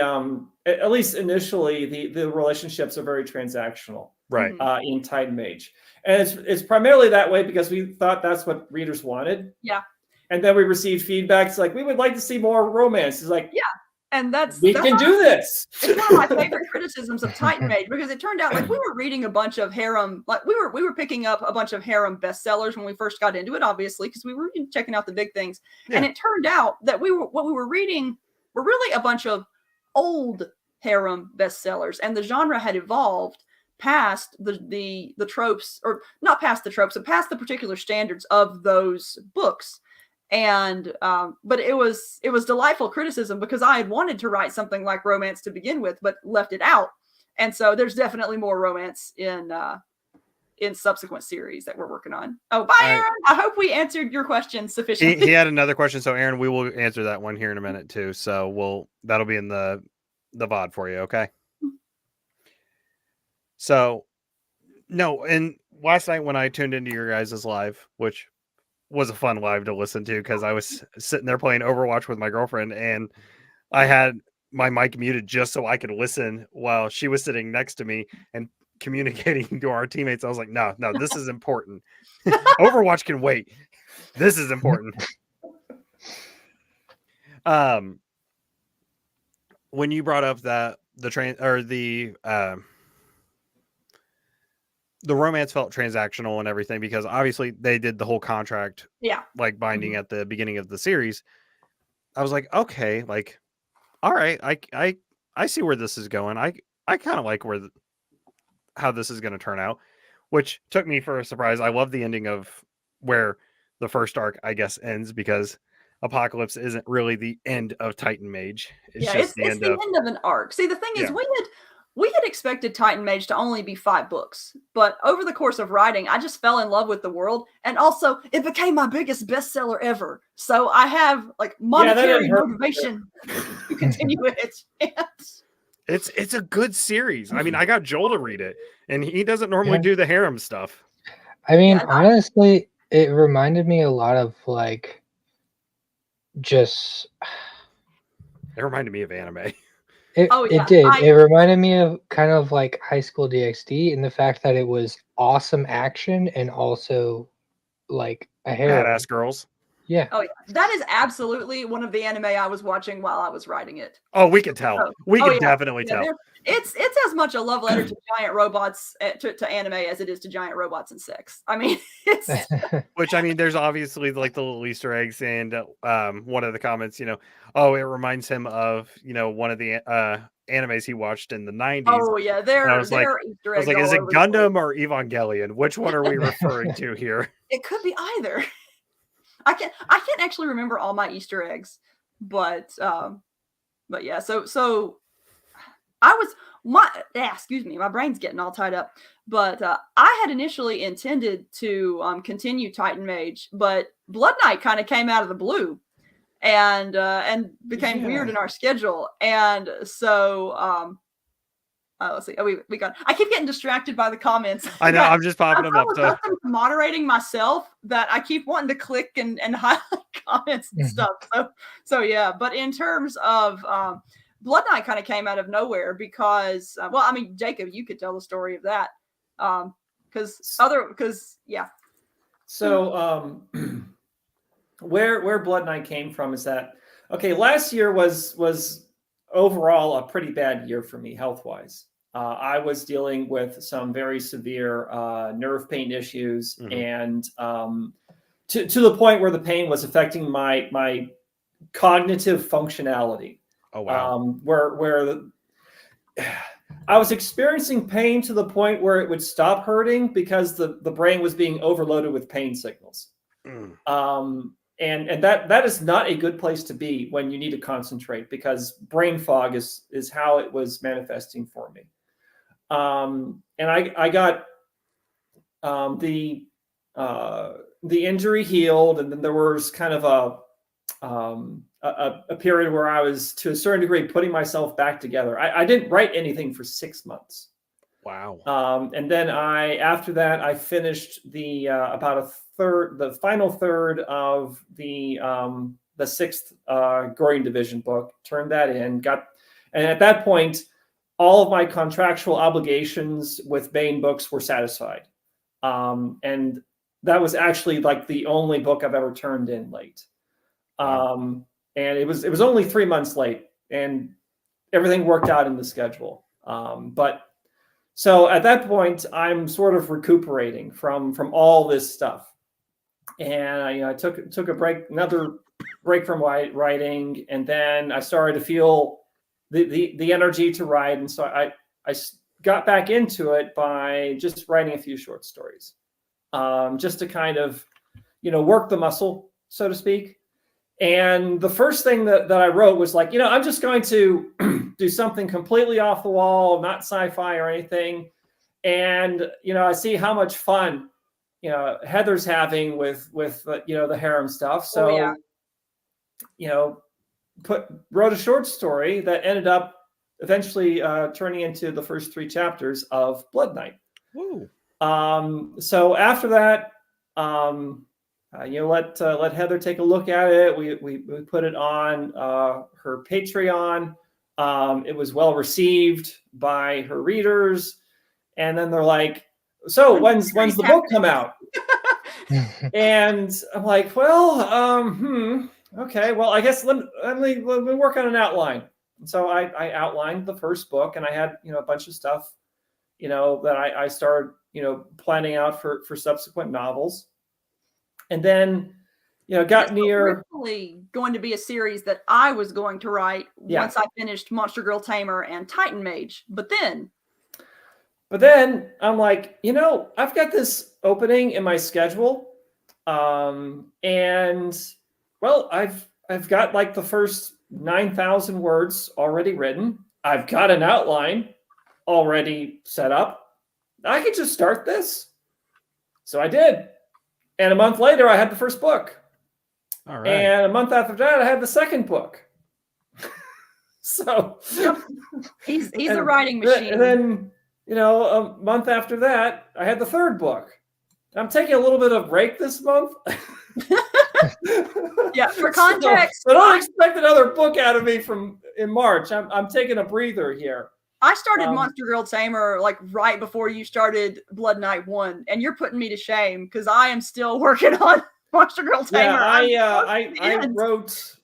at least initially the relationships are very transactional, Right. in Titan Mage, and it's primarily that way because we thought that's what readers wanted. Yeah. And then we received feedback. It's like, we would like to see more romance. It's like, and that's we can do this. It's one of my favorite criticisms of Titan Mage because it turned out like we were reading a bunch of harem, like we were picking up a bunch of harem bestsellers when we first got into it, obviously, because we were checking out the big things. Yeah. And it turned out that what we were reading were really a bunch of old harem bestsellers, and the genre had evolved past the tropes, or not past the tropes, but past the particular standards of those books. And but it was delightful criticism because I had wanted to write something like romance to begin with, but left it out. And so there's definitely more romance in subsequent series that we're working on. Oh, bye, Aaron. I hope we answered your question sufficiently. He had another question, so Aaron, we will answer that one here in a minute too. So that'll be in the VOD for you, okay? So no, and last night when I tuned into your guys' live, which was a fun live to listen to because I was sitting there playing Overwatch with my girlfriend, and I had my mic muted just so I could listen while she was sitting next to me and communicating to our teammates. I was like, no, this is important. Overwatch can wait. This is important. When you brought up that the romance felt transactional and everything, because obviously they did the whole contract, like binding at the beginning of the series. I was like, okay, like, all right, I see where this is going. I kind of like how this is going to turn out, which took me for a surprise. I love the ending of where the first arc, I guess, ends, because Apocalypse isn't really the end of Titan Mage. It's the end of an arc. See, the thing is, we had expected Titan Mage to only be 5 books, but over the course of writing, I just fell in love with the world, and also it became my biggest bestseller ever. So I have like monetary motivation to continue it. It's a good series. I mean, I got Joel to read it, and he doesn't normally do the harem stuff. I mean, honestly, it reminded me a lot of like just. It reminded me of anime. It did. It reminded me of kind of like High School DxD in the fact that it was awesome action and also like a harem. Badass girls. Yeah. Oh yeah, that is absolutely one of the anime I was watching while I was writing it. Oh, we can tell. We can definitely tell. It's as much a love letter to giant robots to anime as it is to giant robots and sex. I mean, it's which, I mean, there's obviously like the little Easter eggs, and one of the comments, oh, it reminds him of one of the animes he watched in the 90s. Oh yeah, there are Easter eggs. I was like, is it Gundam or Evangelion? Which one are we referring to here? It could be either. I can't actually remember all my Easter eggs, but yeah. So I was excuse me, my brain's getting all tied up. But I had initially intended to continue Titan Mage, but Blood Knight kind of came out of the blue, and became weird in our schedule, and so Let's see. Oh, we got. I keep getting distracted by the comments. I know. I'm just popping them up. So Moderating myself that I keep wanting to click and highlight comments and stuff. So yeah. But in terms of Blood Knight, kind of came out of nowhere because well, I mean, Jacob, you could tell the story of that because yeah. So where Blood Knight came from is that okay? Last year was overall a pretty bad year for me health-wise. I was dealing with some very severe nerve pain issues, and to the point where the pain was affecting my cognitive functionality. oh wow. Where I was experiencing pain to the point where it would stop hurting because the brain was being overloaded with pain signals. And that is not a good place to be when you need to concentrate, because brain fog is how it was manifesting for me. And I got the injury healed, and then there was kind of a period where I was, to a certain degree, putting myself back together. I didn't write anything for 6 months. Wow. And then after that, I finished the the final third of the 6th Goring Division book, turned that in, and at that point, all of my contractual obligations with Bane Books were satisfied. And that was actually like the only book I've ever turned in late. And it was only 3 months late, and everything worked out in the schedule. But so at that point, I'm sort of recuperating from all this stuff. And I took a break, another break from writing, and then I started to feel the energy to write, and so I got back into it by just writing a few short stories, just to kind of work the muscle, so to speak. And the first thing that I wrote was like, I'm just going to do something completely off the wall, not sci-fi or anything, and I see how much fun Heather's having with the harem stuff. So wrote a short story that ended up eventually turning into the first 3 chapters of Blood Knight. Woo. So after that, let Heather take a look at it. We put it on her Patreon. It was well received by her readers, and then they're like, "So when's the book come out?" And I'm like, "Well, okay. Well, I guess let me work on an outline." And so I outlined the first book, and I had a bunch of stuff that I started planning out for subsequent novels. And then, got near. Originally going to be a series that I was going to write once I finished Monster Girl Tamer and Titan Mage. But then I'm like, I've got this opening in my schedule, and well, I've got like the first 9,000 words already written. I've got an outline already set up. I could just start this. So I did. And a month later, I had the first book. All right. And a month after that, I had the second book. So he's a writing machine. And then, a month after that, I had the third book. I'm taking a little bit of break this month. Yeah, for context. So don't expect another book out of me in March. I'm taking a breather here. I started Monster Girl Tamer like right before you started Blood Knight 1, and you're putting me to shame because I am still working on Monster Girl Tamer. Yeah, I wrote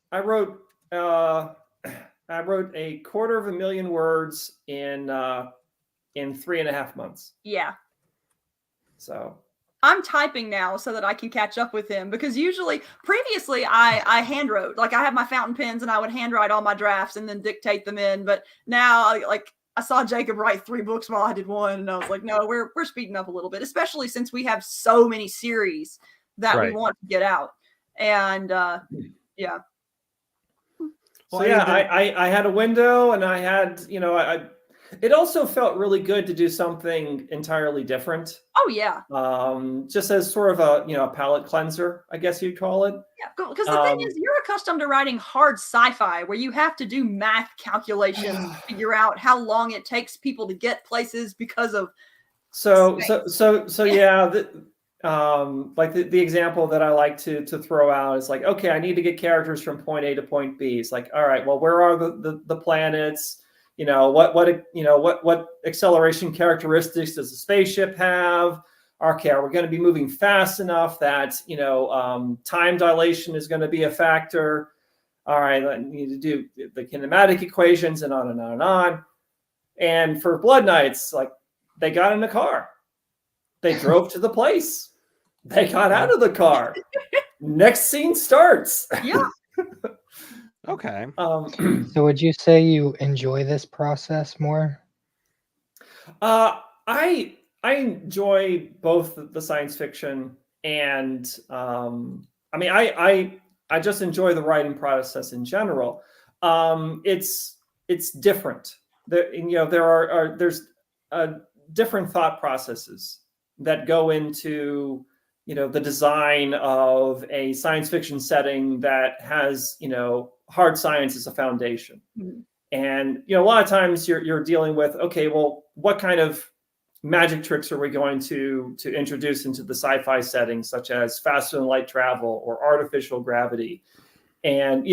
a 250,000 words in 3.5 months. Yeah. So I'm typing now so that I can catch up with him, because previously I hand wrote, like I have my fountain pens and I would handwrite all my drafts and then dictate them in. But now I saw Jacob write 3 books while I did 1, and I was like, no, we're speeding up a little bit, especially since we have so many series that we want to get out. And yeah. So I had a window, and I had It also felt really good to do something entirely different. Oh yeah, Just as sort of a palate cleanser, I guess you'd call it. yeah. Because the thing is, you're accustomed to writing hard sci-fi where you have to do math calculations to figure out how long it takes people to get places because of yeah. Like the example that I like to throw out is like, okay, I need to get characters from point A to point B. It's like, all right, well, where are the planets? What acceleration characteristics does the spaceship have? Okay, are we going to be moving fast enough that time dilation is going to be a factor? All right, I need to do the kinematic equations and on and on and on. And for Blood Knights, like they got in the car, they drove to the place, they got out of the car. Next scene starts. Yeah. Okay. So would you say you enjoy this process more? I enjoy both the science fiction and I just enjoy the writing process in general. It's different. There's different thought processes that go into the design of a science fiction setting that has hard science as a foundation. Mhm. And a lot of times you're dealing with, okay, well, what kind of magic tricks are we going to introduce into the sci-fi setting, such as faster than light travel or artificial gravity, and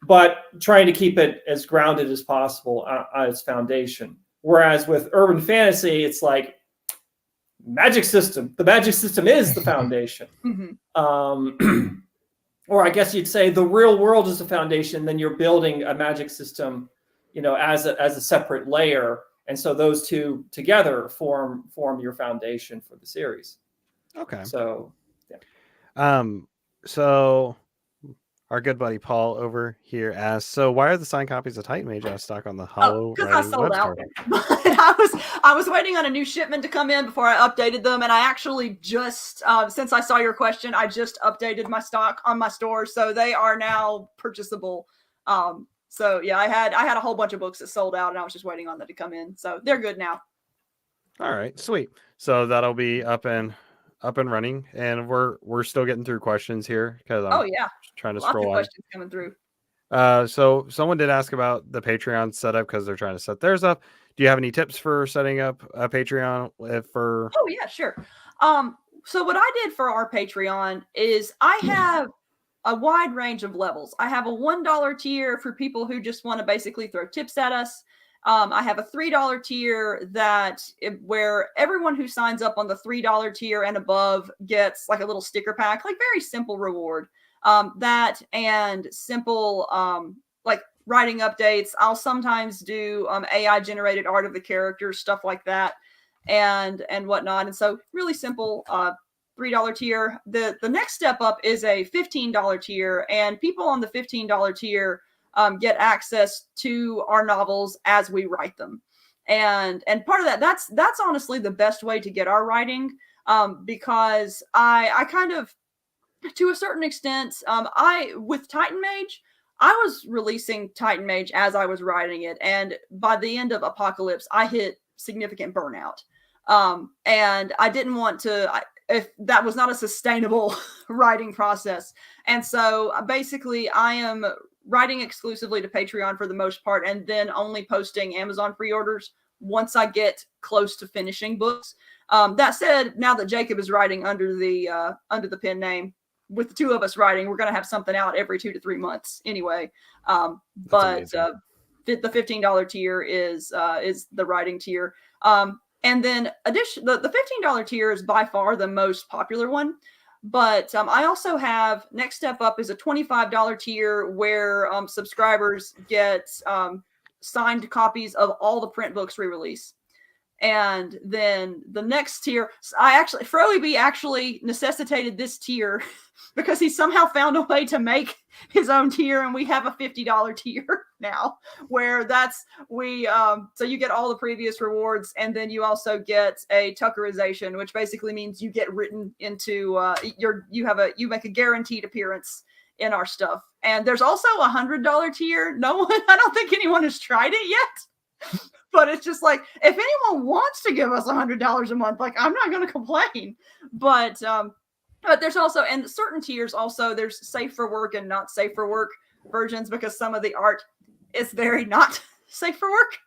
but trying to keep it as grounded as possible on its foundation. Whereas with urban fantasy, it's like magic system. The magic system is the foundation. Mhm. Or I guess you'd say the real world is the foundation. Then you're building a magic system, as a separate layer. And so those two together form your foundation for the series. Okay. So, yeah. So our good buddy Paul over here asks, so why are the signed copies of Titan Mage out of stock on the Holo Because I writing sold web out. store? But I was waiting on a new shipment to come in before I updated them, and I actually just since I saw your question, I just updated my stock on my store, so they are now purchasable. So yeah, I had a whole bunch of books that sold out, and I was just waiting on them to come in, so they're good now. All right, sweet. So that'll be up and running, and we're still getting through questions here because I'm trying to Lots of scroll on. questions coming through. So someone did ask about the Patreon setup because they're trying to set theirs up. Do you have any tips for setting up a Patreon for? Oh yeah, sure. So what I did for our Patreon is I have a wide range of levels. I have a $1 tier for people who just want to basically throw tips at us. I have a $3 tier where everyone who signs up on the $3 tier and above gets like a little sticker pack, like very simple reward. That and simple like writing updates. I'll sometimes do AI generated art of the characters, stuff like that, and whatnot. And so really simple $3 tier. The next step up is a $15 tier, and people on the $15 tier get access to our novels as we write them. And part of that's honestly the best way to get our writing, because I kind of, to a certain extent, with Titan Mage, I was releasing Titan Mage as I was writing it, and by the end of Apocalypse, I hit significant burnout, and I didn't want to. If that was not a sustainable writing process, and so basically, I am writing exclusively to Patreon for the most part, and then only posting Amazon pre-orders once I get close to finishing books. That said, now that Jacob is writing under the pen name, with the two of us writing, we're going to have something out every 2 to 3 months anyway. But the $15 tier is the writing tier. And then the $15 tier is by far the most popular one. But I also have, next step up is a $25 tier where subscribers get signed copies of all the print books we release. And then the next tier, Froey B actually necessitated this tier because he somehow found a way to make his own tier, and we have a $50 tier now, where so you get all the previous rewards, and then you also get a Tuckerization, which basically means you get written into you make a guaranteed appearance in our stuff. And there's also a $100 tier. I don't think anyone has tried it yet. But it's just like, if anyone wants to give us $100 a month, like, I'm not going to complain. But there's also, and certain tiers also, there's safe for work and not safe for work versions, because some of the art is very not safe for work.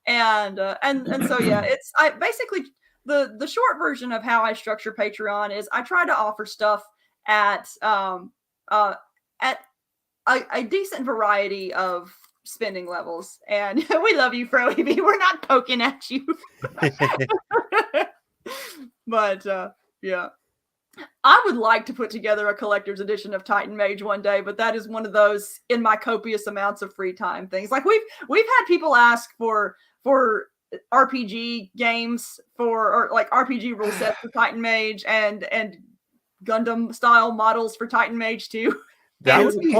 And so, yeah, I basically, the short version of how I structure Patreon is I try to offer stuff at a decent variety of spending levels. And we love you, Froeby. We're not poking at you. But yeah, I would like to put together a collector's edition of Titan Mage one day, but that is one of those in my copious amounts of free time things. Like we've had people ask for RPG games or like RPG rule sets for Titan Mage and Gundam style models for Titan Mage too. That would be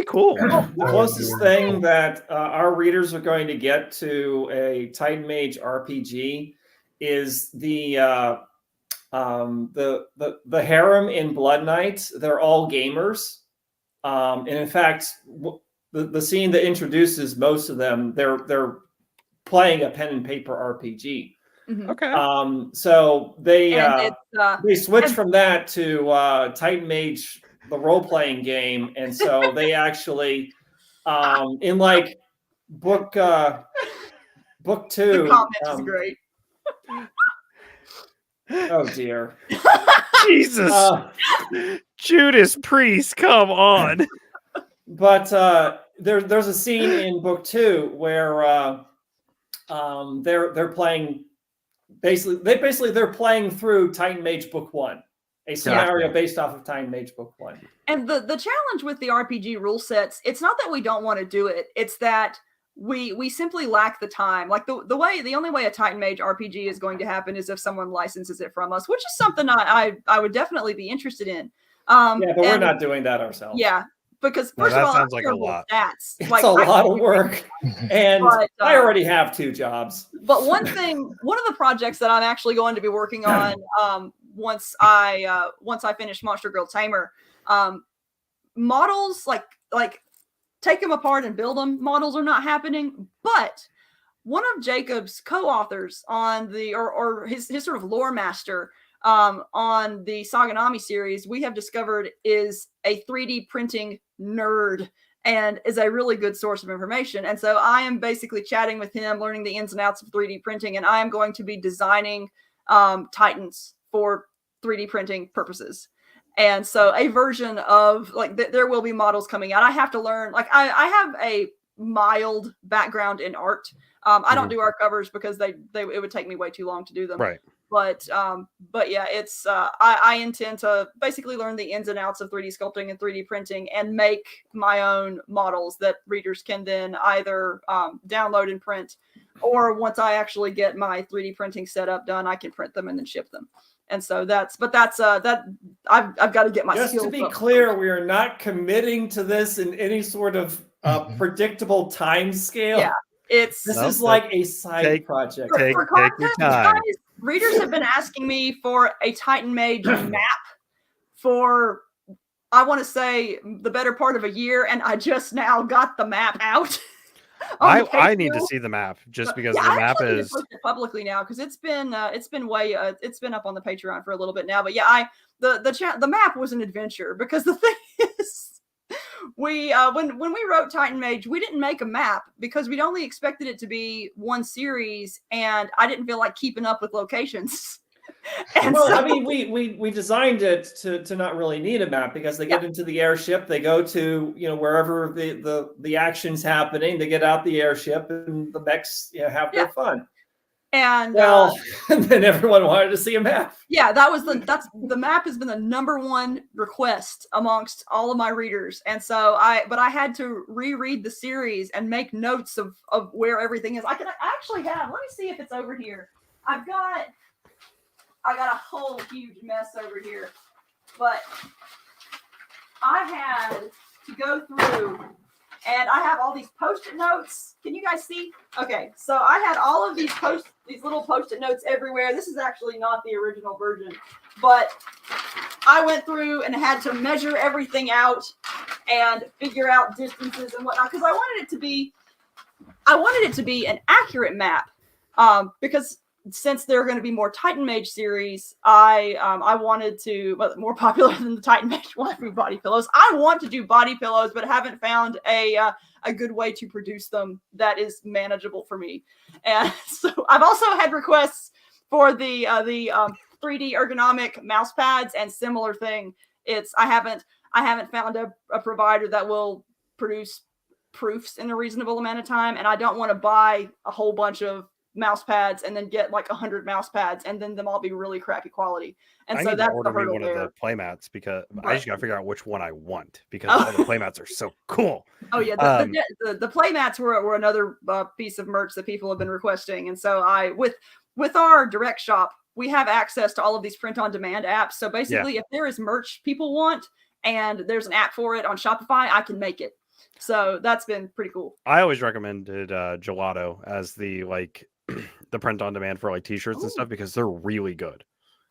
cool. The closest thing that our readers are going to get to a Titan Mage RPG is the harem in Blood Knight. They're all gamers, and in fact, the scene that introduces most of them, they're playing a pen and paper RPG. Mm-hmm. Okay. So they switch from that to Titan Mage, the role-playing game, and so they actually in like book 2, the comment is great. Oh dear. Jesus. Judas Priest, come on. But there's a scene in book 2 where they're playing they're playing through Titan Mage book 1. A scenario based off of Titan Mage book 1. And the challenge with the RPG rule sets, it's not that we don't want to do it. It's that we simply lack the time. Like the only way a Titan Mage RPG is going to happen is if someone licenses it from us, which is something I would definitely be interested in. Yeah, but we're not doing that ourselves. Yeah, because first of all, sounds like a lot. Stats. It's like, a lot of work, and I already have 2 jobs. But one of the projects that I'm actually going to be working on once I finish Monster Girl Tamer, models like take them apart and build them. Models are not happening, but one of Jacob's co-authors on or his sort of lore master on the Saganami series, we have discovered is a 3D printing nerd and is a really good source of information. And so I am basically chatting with him, learning the ins and outs of 3D printing, and I am going to be designing Titans for 3D printing purposes. And so a version of like there will be models coming out. I have to learn, like I have a mild background in art. I don't do art covers because it would take me way too long to do them. Right. But yeah, it's I intend to basically learn the ins and outs of 3D sculpting and 3D printing and make my own models that readers can then either download and print, or once I actually get my 3D printing setup done, I can print them and then ship them. And so that's I've got to get my just skills to be up. clear, we are not committing to this in any sort of predictable time scale. Yeah, this is like a side project. Take your time. Guys, readers have been asking me for a Titan Mage map for, I want to say, the better part of a year, and I just now got the map out. I need to see the map just because the map is post it publicly now, because it's been up on the Patreon for a little bit now. But yeah, the map was an adventure, because the thing is, we when we wrote Titan Mage, we didn't make a map because we'd only expected it to be one series, and I didn't feel like keeping up with locations. I mean, we designed it to not really need a map, because they get into the airship, they go to wherever the action's happening, they get out the airship, and the mechs have their fun. And and then everyone wanted to see a map. Yeah, the map has been the 1 request amongst all of my readers, and so I had to reread the series and make notes of where everything is. I actually have. Let me see if it's over here. I got a whole huge mess over here, but I had to go through, and I have all these Post-it notes. Can you guys see? Okay, so I had all of these little Post-it notes everywhere. This is actually not the original version, but I went through and had to measure everything out and figure out distances and whatnot, because I wanted it to be an accurate map. because since there are going to be more Titan Mage series, I wanted to, but more popular than the Titan Mage waifu body pillows. I want to do body pillows, but haven't found a good way to produce them that is manageable for me. And so I've also had requests for the 3D ergonomic mouse pads and similar thing. I haven't found a provider that will produce proofs in a reasonable amount of time, and I don't want to buy a whole bunch of mouse pads and then get like 100 mouse pads and then them all be really crappy quality. And I so need to that's the order me hurdle one there. of the playmats because I Right. just gotta figure out which one I want because all the playmats are so cool. Oh yeah, the playmats were another piece of merch that people have been requesting, and so I with our direct shop we have access to all of these print on demand apps. So basically, if there is merch people want and there's an app for it on Shopify, I can make it. So that's been pretty cool. I always recommended Gelato as the the print on demand for like t-shirts and stuff because they're really good.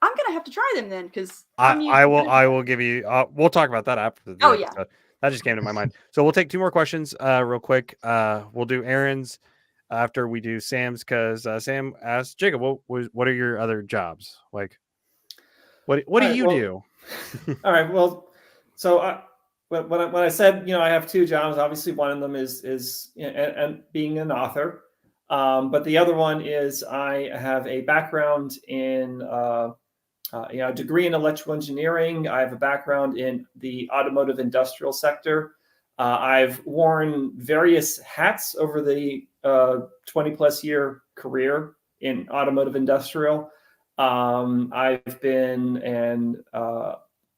I'm gonna have to try them then because I will give you. We'll talk about that after. Oh yeah, that just came to my mind. So we'll take two more questions real quick. We'll do Aaron's after we do Sam's because Sam asked Jacob, "What are your other jobs like? What do you do?" All right. Well, so when I said I have two jobs, obviously one of them is and being an author. But the other one is I have a background in a degree in electrical engineering. I have a background in the automotive industrial sector. I've worn various hats over the 20 plus year career in automotive industrial. I've been an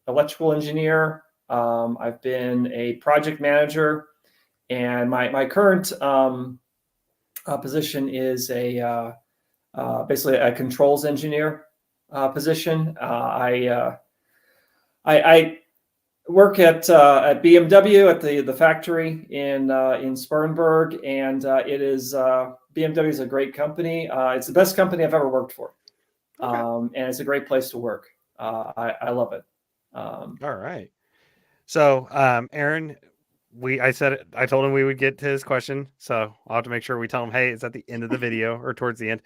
electrical engineer. I've been a project manager, and my current position is basically a controls engineer position. I work at BMW at the factory in Spartanburg, and it is BMW is a great company. It's the best company I've ever worked for, and it's a great place to work. I love it. All right. So, Aaron, I told him we would get to his question, so I'll have to make sure we tell him, hey, it's at the end of the video or towards the end.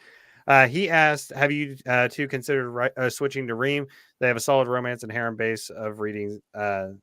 He asked, have you two considered switching to Ream? They have a solid romance and harem base of reading, and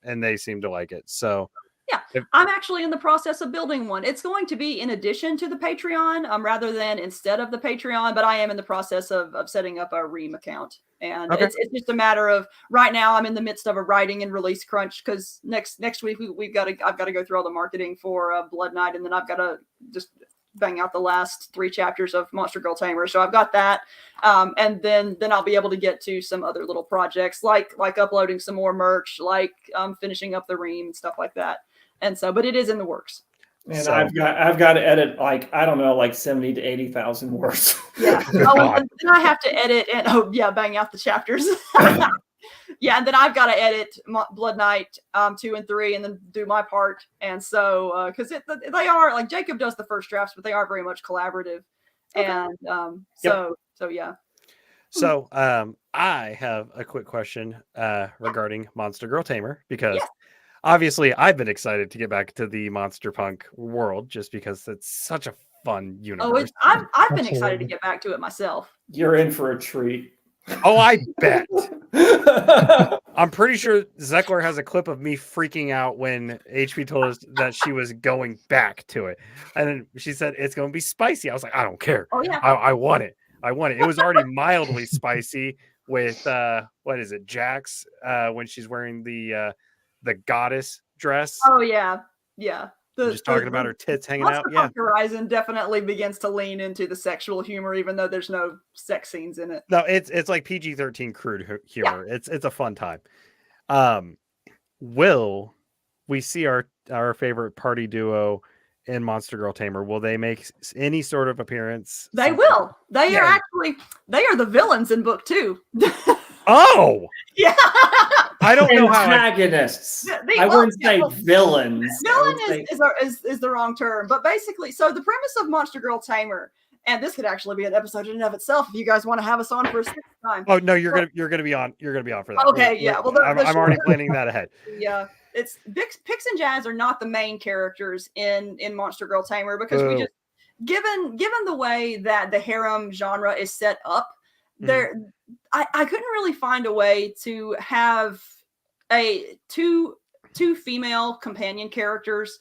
they seem to like it. So yeah, I'm actually in the process of building one. It's going to be in addition to the Patreon, rather than instead of the Patreon, but I am in the process of setting up a Ream account. And it's just a matter of right now I'm in the midst of a writing and release crunch because next week I've got to go through all the marketing for Blood Knight, and then I've got to just bang out the last 3 chapters of Monster Girl Tamer. So I've got that, and then I'll be able to get to some other little projects like uploading some more merch, like finishing up the Ream and stuff like that. And so, but it is in the works. And so, I've got to edit like 70 to 80,000 words. Yeah. And then I have to edit and bang out the chapters. Yeah, and then I've got to edit Blood Knight 2 and 3, and then do my part. And so, because they are like Jacob does the first drafts, but they are very much collaborative. Okay. And so yeah. So I have a quick question regarding Monster Girl Tamer because. Yes. Obviously, I've been excited to get back to the Monster Punk world just because it's such a fun universe. I've been excited to get back to it myself. You're in for a treat. Oh, I bet. I'm pretty sure Zeckler has a clip of me freaking out when HP told us that she was going back to it. And then she said, it's going to be spicy. I was like, I don't care. Oh, yeah. I want it. It was already mildly spicy with, what is it, Jax, when she's wearing the goddess dress. Oh yeah. Just talking about her tits hanging out. Yeah, Horizon definitely begins to lean into the sexual humor, even though there's no sex scenes in it. No, it's like PG-13 crude humor. Yeah. It's a fun time. Will we see our favorite party duo in Monster Girl Tamer? Will they make any sort of appearance? They will. They are the villains in book 2. Oh yeah. I don't know how antagonists. I wouldn't say villains. Villain is the wrong term, but basically, so the premise of Monster Girl Tamer, and this could actually be an episode in and of itself if you guys want to have us on for a 6th time. Oh no, you're gonna be on for that. Okay, yeah. Well, I'm already planning that ahead. Yeah, it's Pix and Jazz are not the main characters in Monster Girl Tamer because given the way that the harem genre is set up, I couldn't really find a way to have two female companion characters.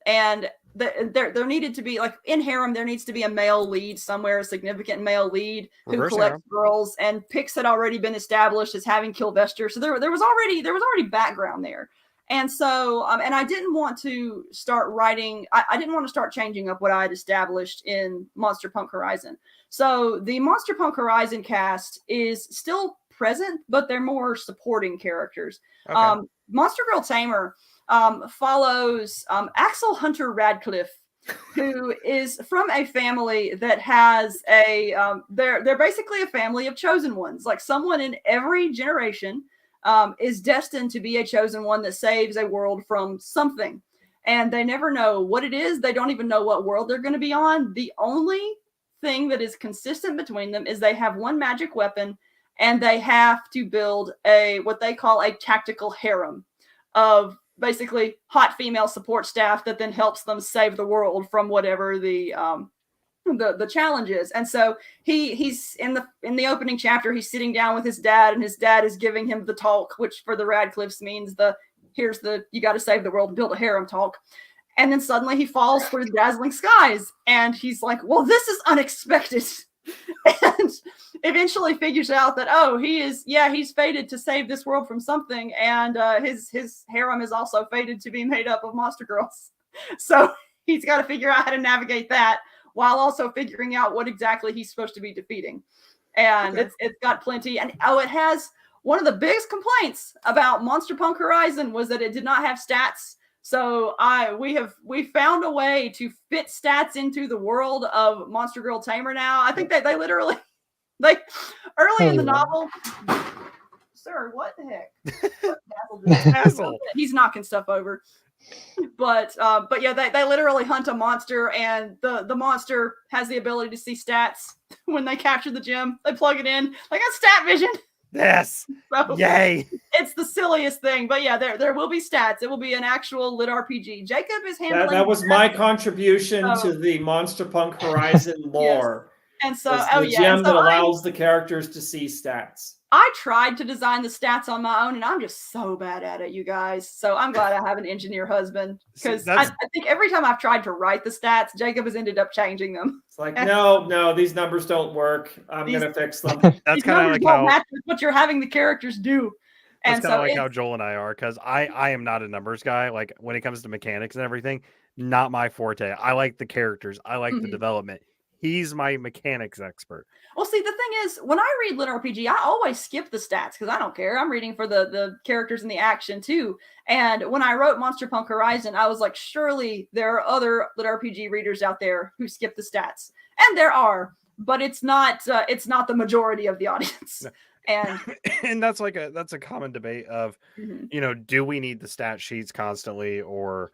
And there needed to be, like, in harem, there needs to be a male lead somewhere, a significant male lead who collects girls, and Pix had already been established as having Killvester, so there was already background there. And so, and I didn't want to start writing, I didn't want to start changing up what I had established in Monster Punk Horizon. So the Monster Punk Horizon cast is still present, but they're more supporting characters. Monster Girl Tamer follows Axel Hunter Radcliffe, who is from a family that has they're basically a family of chosen ones. Like, someone in every generation is destined to be a chosen one that saves a world from something. And they never know what it is. They don't even know what world they're going to be on. The only thing that is consistent between them is they have one magic weapon, and they have to build what they call a tactical harem of basically hot female support staff that then helps them save the world from whatever the challenge is. And so he's in the opening chapter, he's sitting down with his dad, and his dad is giving him the talk, which for the Radcliffes means you got to save the world, build a harem talk. And then suddenly he falls through the dazzling skies, and he's like, well, this is unexpected. And eventually figures out that, he's fated to save this world from something, and his harem is also fated to be made up of monster girls. So he's got to figure out how to navigate that while also figuring out what exactly he's supposed to be defeating. And it's got plenty. And it has one of the biggest complaints about Monster Punk Horizon was that it did not have stats. So we found a way to fit stats into the world of Monster Girl Tamer now. I think that they literally, like, early in the novel. Sir, what the heck? He's knocking stuff over. But yeah, they literally hunt a monster, and the monster has the ability to see stats when they capture the gem. They plug it in. They got stat vision. Yes. So, yay. It's the silliest thing. But yeah, there will be stats. It will be an actual lit RPG. Jacob is handling that was my contribution to the Monster Punk Horizon lore. Yes. And so the gem that allows the characters to see stats. I tried to design the stats on my own, and I'm just so bad at it, you guys. So I'm glad I have an engineer husband, because I think every time I've tried to write the stats, Jacob has ended up changing them. It's like, no, these numbers don't work. I'm going to fix them. That's kind of like how match with what you're having the characters do. That's kind of like how Joel and I are, because I am not a numbers guy. Like, when it comes to mechanics and everything, not my forte. I like the characters. I like the development. He's my mechanics expert. Well, see, the thing is, when I read lit RPG, I always skip the stats because I don't care. I'm reading for the characters and the action too. And when I wrote Monster Punk Horizon, I was like, surely there are other lit RPG readers out there who skip the stats, and there are, but it's not the majority of the audience. And that's a common debate of, do we need the stat sheets constantly or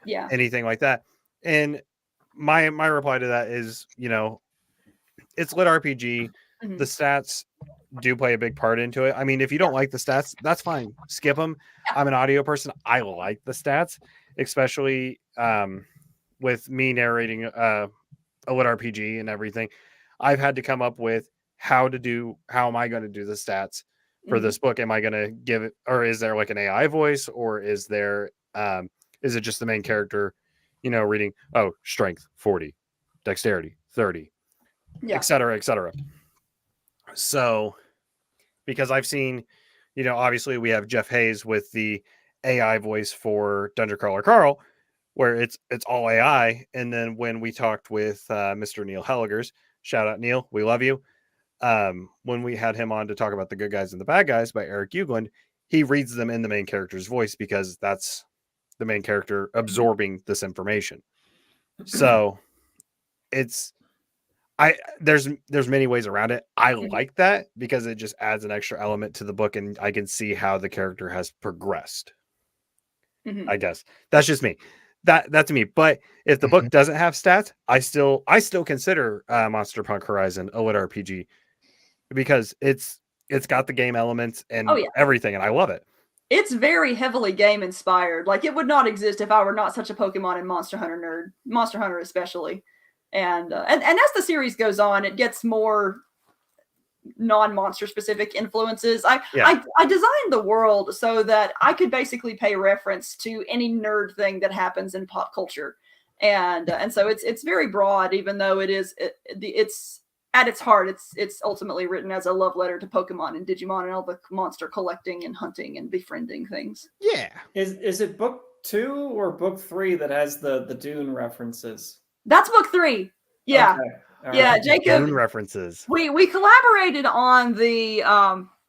anything like that? And my reply to that is, it's lit RPG. The stats do play a big part into it. I mean, if you don't like the stats, that's fine. Skip them. I'm an audio person. I like the stats, especially with me narrating a lit RPG and everything. I've had to come up with how am I going to do the stats for this book? Am I going to give it, or is there like an AI voice, or is there is it just the main character, reading, strength 40, dexterity 30, et cetera, et cetera. So, because I've seen, obviously we have Jeff Hayes with the AI voice for Dungeon Crawler Carl, where it's all AI. And then when we talked with Mr. Neil Helligers, shout out Neil, we love you. When we had him on to talk about The Good Guys and the Bad Guys by Eric Uglin, he reads them in the main character's voice because that's the main character absorbing this information. So there's many ways around it. I like that because it just adds an extra element to the book, and I can see how the character has progressed. I guess that's just me. That's me. But if the book doesn't have stats, I still consider Monster Punk Horizon a lit RPG because it's got the game elements and everything, and I love it. It's very heavily game inspired. Like, it would not exist if I were not such a Pokemon and Monster Hunter nerd. Monster Hunter especially. And as the series goes on, it gets more non-monster specific influences. I designed the world so that I could basically pay reference to any nerd thing that happens in pop culture, and so it's very broad, even though it's at its heart it's ultimately written as a love letter to Pokemon and Digimon and all the monster collecting and hunting and befriending things. Yeah. Is it book 2 or book 3 that has the Dune references? That's book 3. Yeah. Okay. Yeah, Right. Jacob. Dune references. We collaborated on the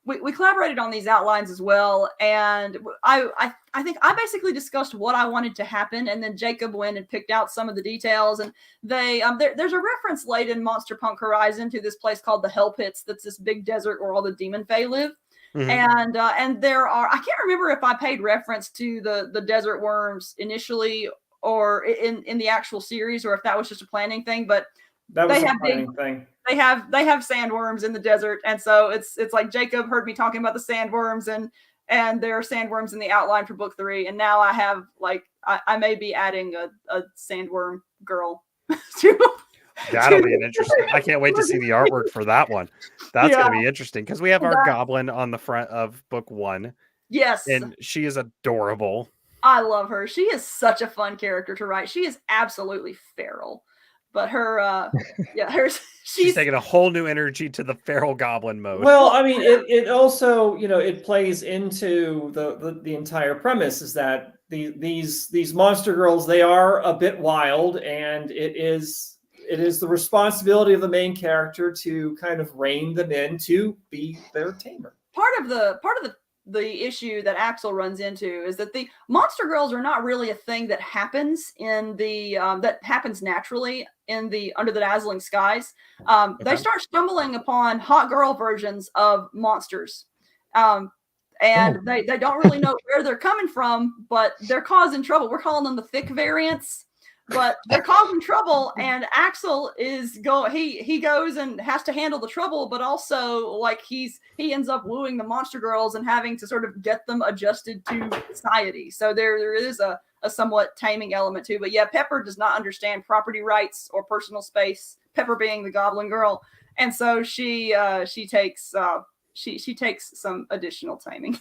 we collaborated on these outlines as well, and I think I basically discussed what I wanted to happen, and then Jacob went and picked out some of the details. And they there's a reference late in Monster Punk Horizon to this place called the Hell Pits. That's this big desert where all the demon fae live. Mhm. And there are, I can't remember if I paid reference to the desert worms initially or in the actual series, or if that was just a planning thing, but That was they a have planning thing. they have sandworms in the desert, and so it's like Jacob heard me talking about the sandworms, and there are sandworms in the outline for book 3, and now I have I may be adding a sandworm girl to That'll be an interesting. I can't wait to see the artwork for that one. That's Yeah. going to be interesting because we have our goblin on the front of book 1, Yes, and she is adorable. I love her. She is such a fun character to write. She is absolutely feral, but her She's taking a whole new energy to the feral goblin mode. Well, I mean, it also, it plays into the entire premise is that these monster girls, they are a bit wild, and it is the responsibility of the main character to kind of rein them in to be their tamer. Part of the issue that Axel runs into is that the monster girls are not really a thing that happens in the that happens naturally in the Under the Dazzling Skies. They start stumbling upon hot girl versions of monsters, and they don't really know where they're coming from, but they're causing trouble. We're calling them the thick variants, but they're causing trouble, and Axel is he goes and has to handle the trouble, but also he ends up wooing the monster girls and having to sort of get them adjusted to society. So there is a somewhat taming element too. But yeah, Pepper does not understand property rights or personal space, Pepper being the goblin girl, and so she takes some additional taming.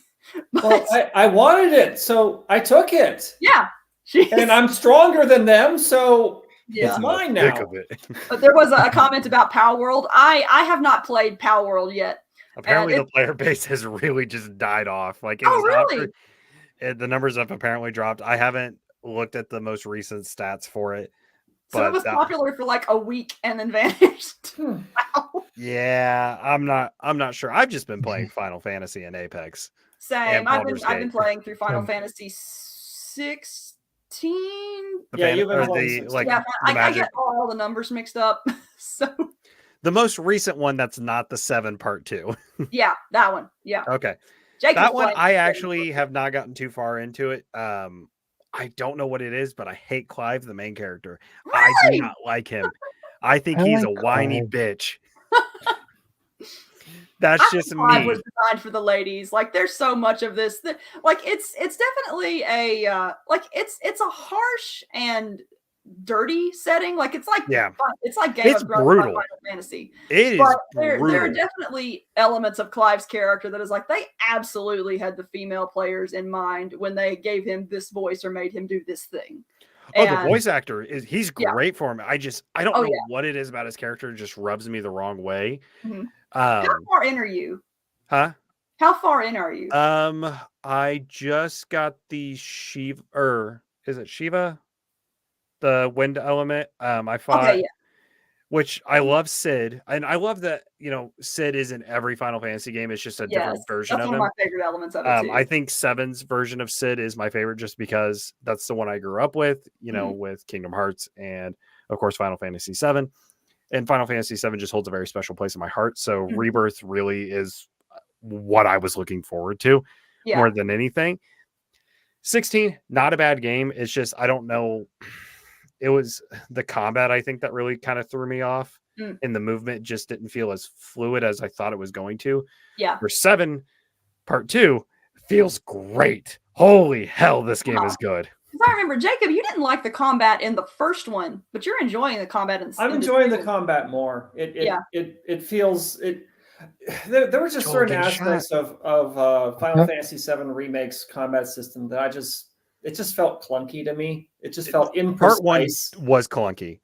Well, I wanted it, so I took it. Yeah. And I'm stronger than them, so Yeah. it's mine now. Thick of it. But there was a comment about Pow World. I have not played Pow World yet. Apparently, the player base has really just died off. Like, it Oh, is not really? the numbers have apparently dropped. I haven't looked at the most recent stats for it. So but it was popular for like a week and then vanished. Wow. Yeah, I'm not sure. I've just been playing Final Fantasy and Apex. Same. And I've Baldur's been Gate. playing through Final Fantasy 16. Yeah, you've been or playing the 16. Yeah, I magic. get all the numbers mixed up. So The most recent one that's not the 7 part 2. yeah, that one. Yeah. Okay. Jacob's That one playing I it. actually have not gotten too far into it. I don't know what it is, but I hate Clive, the main character. I do Really? not like him. I think I he's like a whiny Clive. bitch. That's I just think Clive me. was designed for the ladies. Like, there's so much of this that, like, it's definitely a it's a harsh and dirty setting. Like, it's like Yeah. it's like Game It's of Thrones brutal. by Final Fantasy. It is But there are brutal. definitely elements of Clive's character that is like they absolutely had the female players in mind when they gave him this voice or made him do this thing. Oh, the And- voice actor he's Yeah. great for him. I don't Oh, know yeah. what it is about his character. It just rubs me the wrong way. Mhm. How far in are you? Huh? How far in are you? I just got the Shiva, or is it Shiva? The wind element. I fought, Okay, yeah. which I love Sid, and I love that Sid is in every Final Fantasy game. It's just a different Yes. version That's of one him. of my favorite elements of it too. I think 7's version of Sid is my favorite, just because that's the one I grew up with. Mm-hmm. With Kingdom Hearts and of course Final Fantasy 7. And Final Fantasy 7 just holds a very special place in my heart. So Mhm. Rebirth really is what I was looking forward to Yeah. more than anything. 16, not a bad game. It's just, I don't know. It was the combat, I think, that really kind of threw me off. Mm. And the movement just didn't feel as fluid as I thought it was going to. Yeah. For 7, part 2 feels great. Holy hell, this game is good. I remember, Jacob, you didn't like the combat in the first one, but you're enjoying the combat in the I'm enjoying the combat more. It feels it. There were just Joel, certain get a shot. aspects of Final Fantasy VII Remake's combat system that it just felt clunky to me. It just felt imprecise. Part 1 was clunky.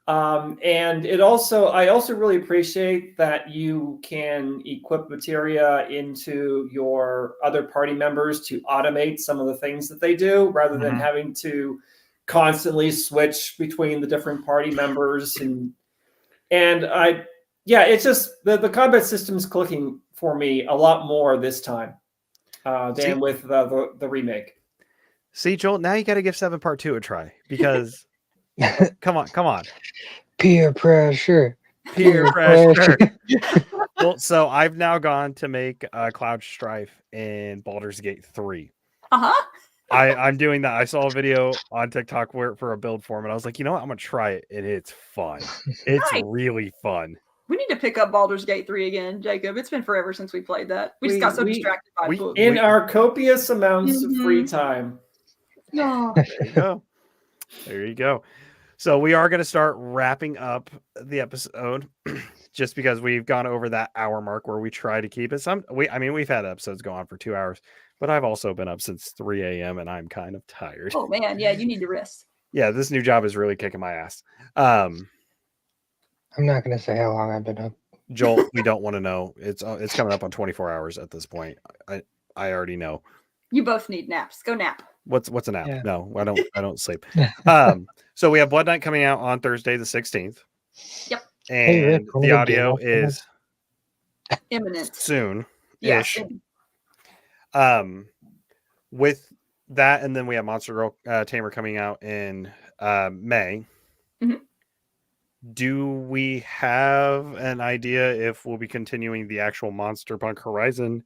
And I also really appreciate that you can equip materia into your other party members to automate some of the things that they do, rather than having to constantly switch between the different party members. It's just the combat system is clicking for me a lot more this time than with the remake. See, Joel, now you got to give 7 Part 2 a try, because come on. Peer pressure. Peer pressure. Well, so I've now gone to make Cloud Strife in Baldur's Gate 3. I'm doing that. I saw a video on TikTok for a build form, and I was like, you know what? I'm gonna try it, and it's fun. It's really fun. We need to pick up Baldur's Gate 3 again, Jacob. It's been forever since we played that. We just got so distracted by books. In our copious amounts of free time. Oh. There you go. So we are going to start wrapping up the episode, just because we've gone over that hour mark where we try to keep it. We've had episodes go on for 2 hours, but I've also been up since 3 a.m. and I'm kind of tired. Oh man, yeah, you need to rest. Yeah, this new job is really kicking my ass. I'm not going to say how long I've been up. Joel, we don't want to know. It's coming up on 24 hours at this point. I already know. You both need naps. Go nap. What's a nap? Yeah. No, I don't sleep. So we have Blood Night coming out on Thursday the 16th. Yep. And Rick, the audio is imminent. Soon-ish. Yeah. With that, and then we have Monster Girl Tamer coming out in May. Do we have an idea if we'll be continuing the actual Monster Punk Horizon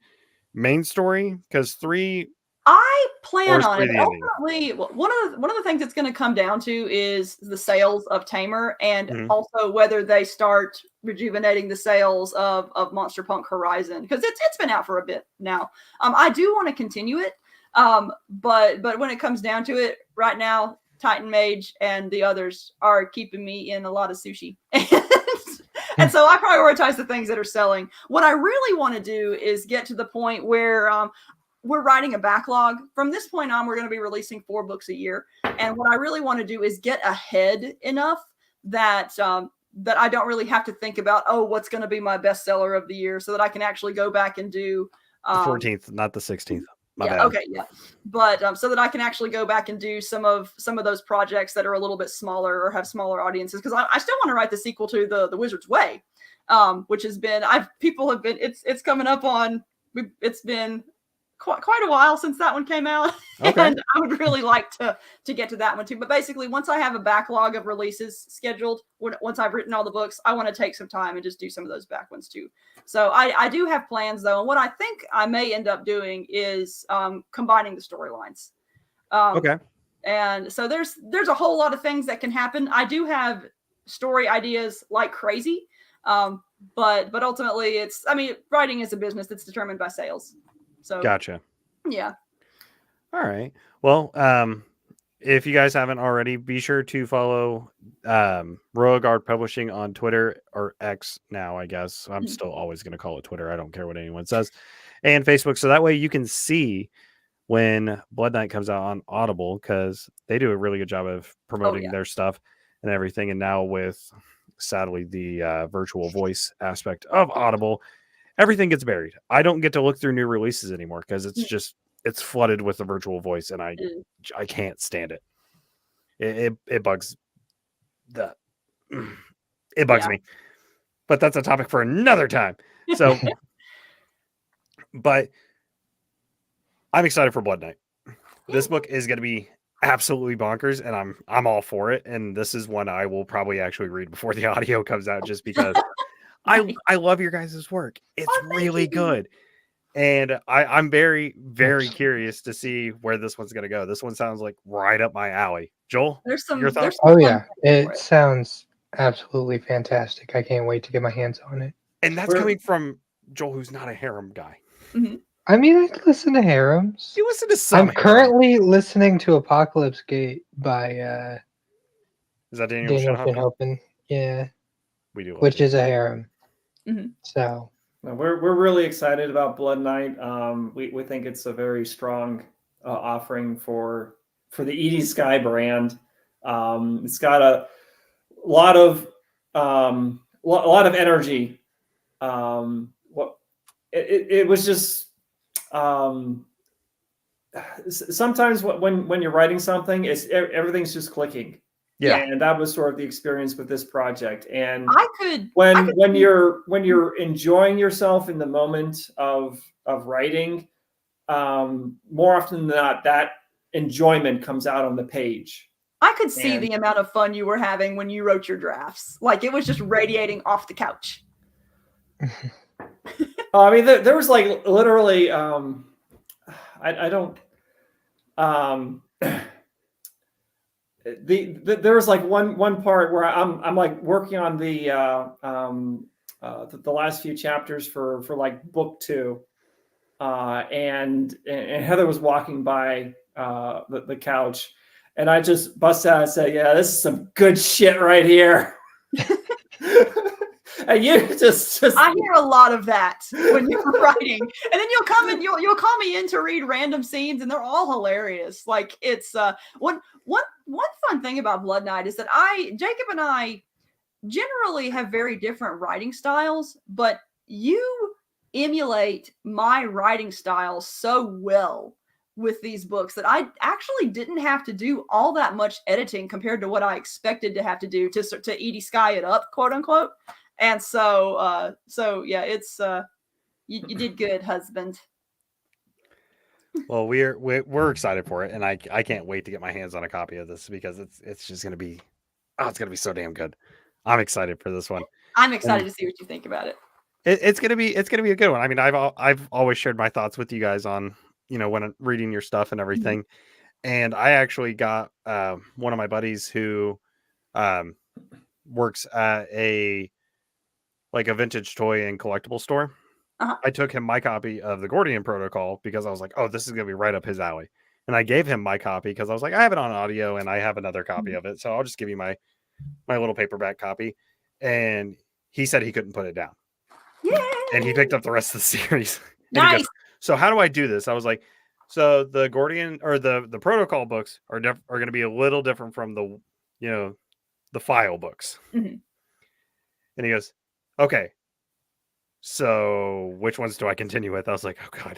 main story? Because 3... I plan on it. the Ultimately, one of the things it's going to come down to is the sales of Tamer, and also whether they start rejuvenating the sales of Monster Punk Horizon, because it's been out for a bit now. I do want to continue it, but when it comes down to it, right now, Titan Mage and the others are keeping me in a lot of sushi. And so I prioritize the things that are selling. What I really want to do is get to the point where we're writing a backlog. From this point on, we're going to be releasing 4 books a year. And what I really want to do is get ahead enough that that I don't really have to think about, what's going to be my bestseller of the year, so that I can actually go back and do the 14th, not the 16th. My bad. Okay, yeah. But so that I can actually go back and do some of those projects that are a little bit smaller or have smaller audiences, because I still want to write the sequel to the Wizard's Way, which has been it's coming up on, it's been quite a while since that one came out. Okay. And I would really like to get to that one too. But basically, once I have a backlog of releases scheduled, once I've written all the books, I want to take some time and just do some of those back ones too. So I do have plans though. And what I think I may end up doing is combining the storylines. Okay. And so there's a whole lot of things that can happen. I do have story ideas like crazy. But ultimately writing is a business that's determined by sales. So Gotcha. Yeah. All right. Well, if you guys haven't already, be sure to follow Royal Guard Publishing on Twitter, or X now, I guess. I'm still always going to call it Twitter. I don't care what anyone says. And Facebook. So that way you can see when Blood Night comes out on Audible, because they do a really good job of promoting their stuff and everything. And now with, sadly, the virtual voice aspect of Audible, everything gets buried. I don't get to look through new releases anymore, because it's flooded with the virtual voice, and I can't stand it. It bugs me. But that's a topic for another time. So, but I'm excited for Blood Night. This book is going to be absolutely bonkers, and I'm all for it. And this is one I will probably actually read before the audio comes out, just because I love your guys' work. It's really good. And I'm very, very curious to see where this one's going to go. This one sounds like right up my alley. Joel, your thoughts? Oh, yeah. It sounds absolutely fantastic. I can't wait to get my hands on it. And that's coming from Joel, who's not a harem guy. Mm-hmm. I mean, I listen to harems. You listen to some. I'm harem. currently listening to Apocalypse Gate by Is that Daniel Daniel Shinhopen? Shinhopen. Yeah, We do. Love which it. is a harem. Mhm. So No, we're really excited about Blood Knight. We think it's a very strong offering for the Edie Sky brand. It's got a lot of energy. What it was just sometimes when you're writing something, everything's just clicking. Yeah. And that was sort of the experience with this project. And I could when you're enjoying yourself in the moment of writing, more often than not, that enjoyment comes out on the page. I could see And- the amount of fun you were having when you wrote your drafts. Like it was just radiating off the couch. I mean, there was like literally, I don't. There was like one part where I'm like working on the last few chapters for like book 2, and Heather was walking by the couch, and I just busted out and said, "Yeah, this is some good shit right here." And you just I hear a lot of that when you're writing, and then you'll come and you'll call me in to read random scenes, and they're all hilarious. Like it's one fun thing about Blood Knight is that Jacob and I generally have very different writing styles, but you emulate my writing style so well with these books that I actually didn't have to do all that much editing compared to what I expected to have to do to Edie Sky it up, quote unquote. And so yeah, it's you did good, husband. Well, we're excited for it, and I can't wait to get my hands on a copy of this because it's just gonna be it's gonna be so damn good. I'm excited for this one. I'm excited to see what you think about it. It's gonna be a good one. I mean, I've always shared my thoughts with you guys on when I'm reading your stuff and everything, and I actually got one of my buddies who works at a vintage toy and collectible store. Uh-huh. I took him my copy of the Gordian Protocol because I was like, oh, this is going to be right up his alley. And I gave him my copy because I was like, I have it on audio and I have another copy of it. So I'll just give you my little paperback copy. And he said he couldn't put it down. Yay! And he picked up the rest of the series. And he Nice. goes, so how do I do this? I was like, so the Gordian or the Protocol books are going to be a little different from the, the file books. Mhm. And he goes, okay, so which ones do I continue with? I was like, oh God,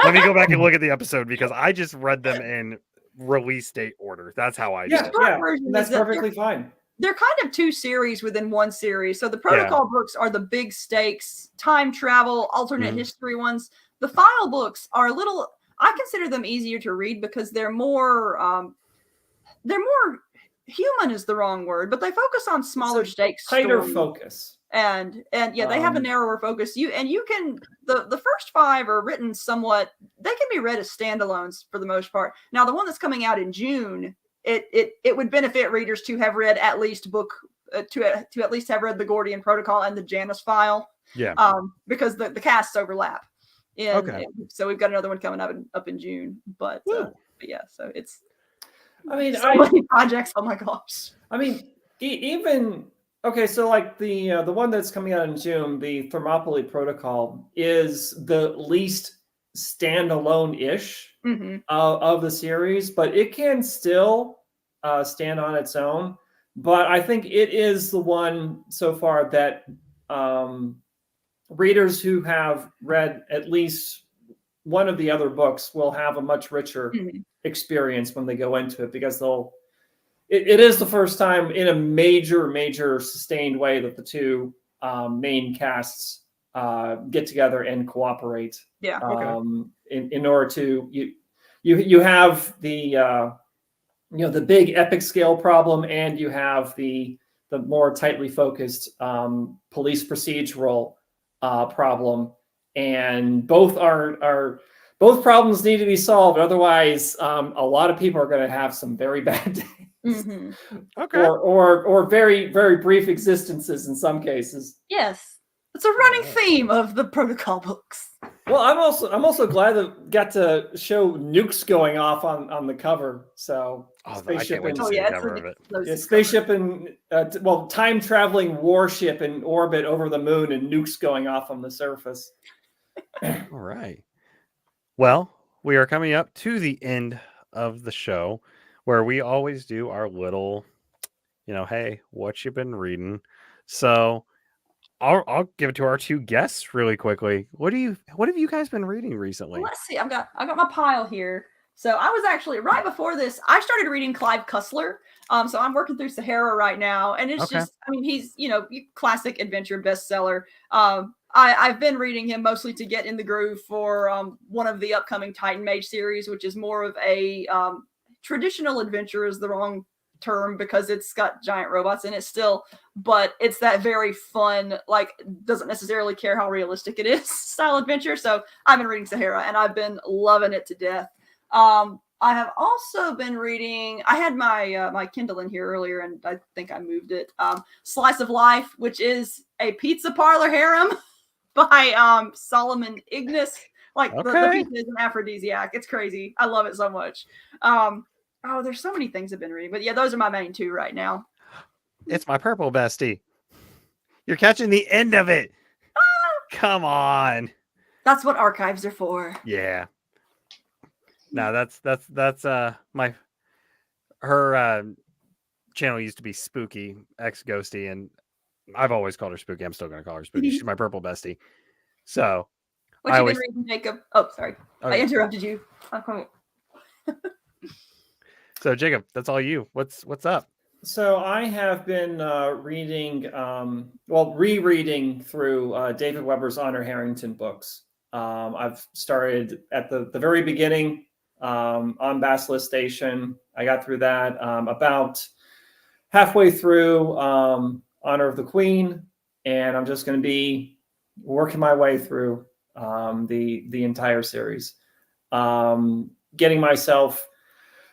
let me go back and look at the episode because I just read them in release date order. That's how I do it. version That's is that perfectly fine. They're kind of 2 series within one series. So the protocol books are the big stakes, time travel, alternate history ones. The file books are a little, I consider them easier to read because they're more human is the wrong word, but they focus on smaller stakes. Tighter stories. focus. And yeah, they have a narrower focus. You can the first 5 are written somewhat. They can be read as standalones for the most part. Now the one that's coming out in June, it would benefit readers to have read at least to at least have read the Gordian Protocol and the Janus File. Yeah. Because the casts overlap. Okay. So we've got another one coming up in June. But yeah, so it's. I mean, so many projects. Oh my gosh. I mean, even. Okay, so like the one that's coming out in June, the Thermopylae Protocol is the least standalone-ish of the series, but it can still stand on its own. But I think it is the one so far that readers who have read at least one of the other books will have a much richer experience when they go into it because it is the first time in a major sustained way that the 2 main casts get together and cooperate. Yeah. In order to you have the the big epic scale problem, and you have the more tightly focused police procedural problem, and both both problems need to be solved. Otherwise, a lot of people are going to have some very bad days. Okay. Or very, very brief existences in some cases. Yes. It's a running theme of the protocol books. Well, I'm also glad that got to show nukes going off on the cover. So I spaceship can't wait to and see yeah, the it's cover of it. ridiculous. yeah, spaceship and time traveling warship in orbit over the moon and nukes going off on the surface. All right. Well, we are coming up to the end of the show where we always do our little, hey, what you been reading? So I'll give it to our two guests really quickly. What have you guys been reading recently? Well, let's see. I got my pile here. So I was actually right before this. I started reading Clive Cussler. So I'm working through Sahara right now, and it's Okay. just, I mean, he's classic adventure bestseller. I've been reading him mostly to get in the groove for one of the upcoming Titan Mage series, which is more of a traditional adventure is the wrong term because it's got giant robots in it still, but it's that very fun, like doesn't necessarily care how realistic it is style adventure. So I've been reading Sahara and I've been loving it to death. I have also been reading, I had my my Kindle in here earlier and I think I moved it. Slice of Life, which is a pizza parlor harem by Solomon Ignis. Like the Okay. pizza is an aphrodisiac. It's crazy. I love it so much. Oh, there's so many things I've been reading, but yeah, those are my main two right now. It's my purple bestie. You're catching the end of it. Come on. That's what archives are for. Yeah. No, that's my her channel used to be Spooky X Ghosty, and I've always called her Spooky. I'm still gonna call her Spooky. She's my purple bestie. So What you been reading, Jacob? Oh, sorry. I interrupted you. Okay. So Jacob, that's all you. What's up? So I have been reading, rereading through David Weber's Honor Harrington books. I've started at the very beginning on Basilisk Station. I got through that about halfway through Honor of the Queen, and I'm just going to be working my way through the entire series, getting myself.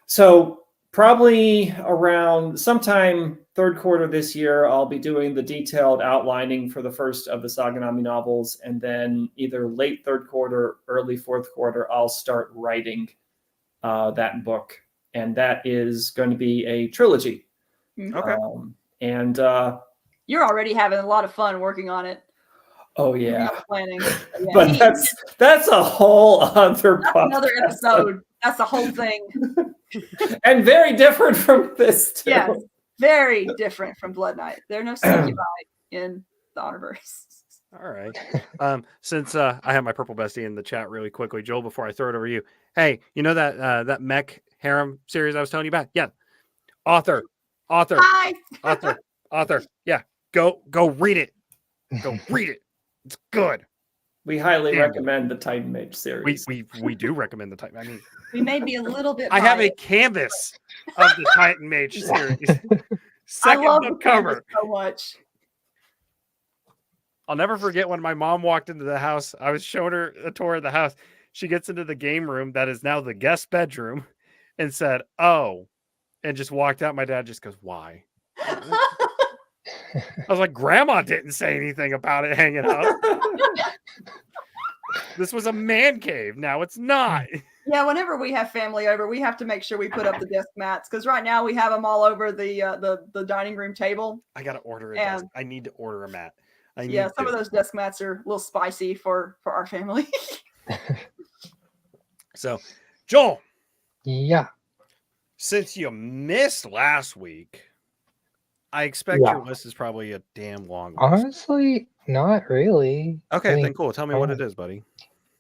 So probably around sometime third quarter this year, I'll be doing the detailed outlining for the first of the Saganami novels. And then either late third quarter, early fourth quarter, I'll start writing that book. And that is going to be a trilogy. Okay. And you're already having a lot of fun working on it. Oh yeah. Planning. Yeah. But that's a whole other podcast. Another episode. That's the whole thing. And very different from this too. Yes, very different from Blood Knight. There are no succubi in the Honorverse. All right. Since I have my purple bestie in the chat really quickly, Joel, before I throw it over to you, hey, you know that mech harem series I was telling you about? Yeah. Author. Hi. Author. Yeah. Go read it. Go read it. It's good. We highly recommend the Titan Mage series. We do recommend the Titan. I mean, we may be a little bit. I have a canvas of the Titan Mage series. Second I love book the cover so much. I'll never forget when my mom walked into the house. I was showing her a tour of the house. She gets into the game room that is now the guest bedroom and said, "Oh," and just walked out. My dad just goes, "Why?" I was like, Grandma didn't say anything about it hanging up. This was a man cave. Now it's not. Yeah, whenever we have family over, we have to make sure we put up the desk mats because right now we have them all over the dining room table. I gotta order a desk. I need to order a mat. Some of those desk mats are a little spicy for our family. So, Joel. Yeah. Since you missed last week, I expect your list is probably a damn long list. Honestly, not really. Okay, then cool. Tell me what it is, buddy.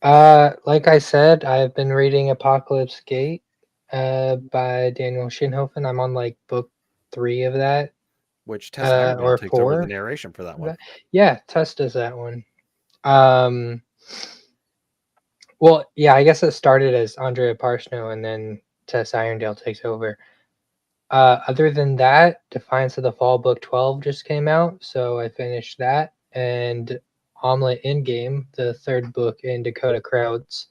Like I said, I've been reading Apocalypse Gate by Daniel Shinhofen. I'm on like book 3 of that. Which Tess Iredale takes over the narration for that one. Yeah, Tess does that one. Well, yeah, I guess it started as Andrea Parsnow and then Tess Irondale takes over. Other than that, Defiance of the Fall book 12 just came out, so I finished that. And Omelet Endgame, the third book in Dakota Crowd's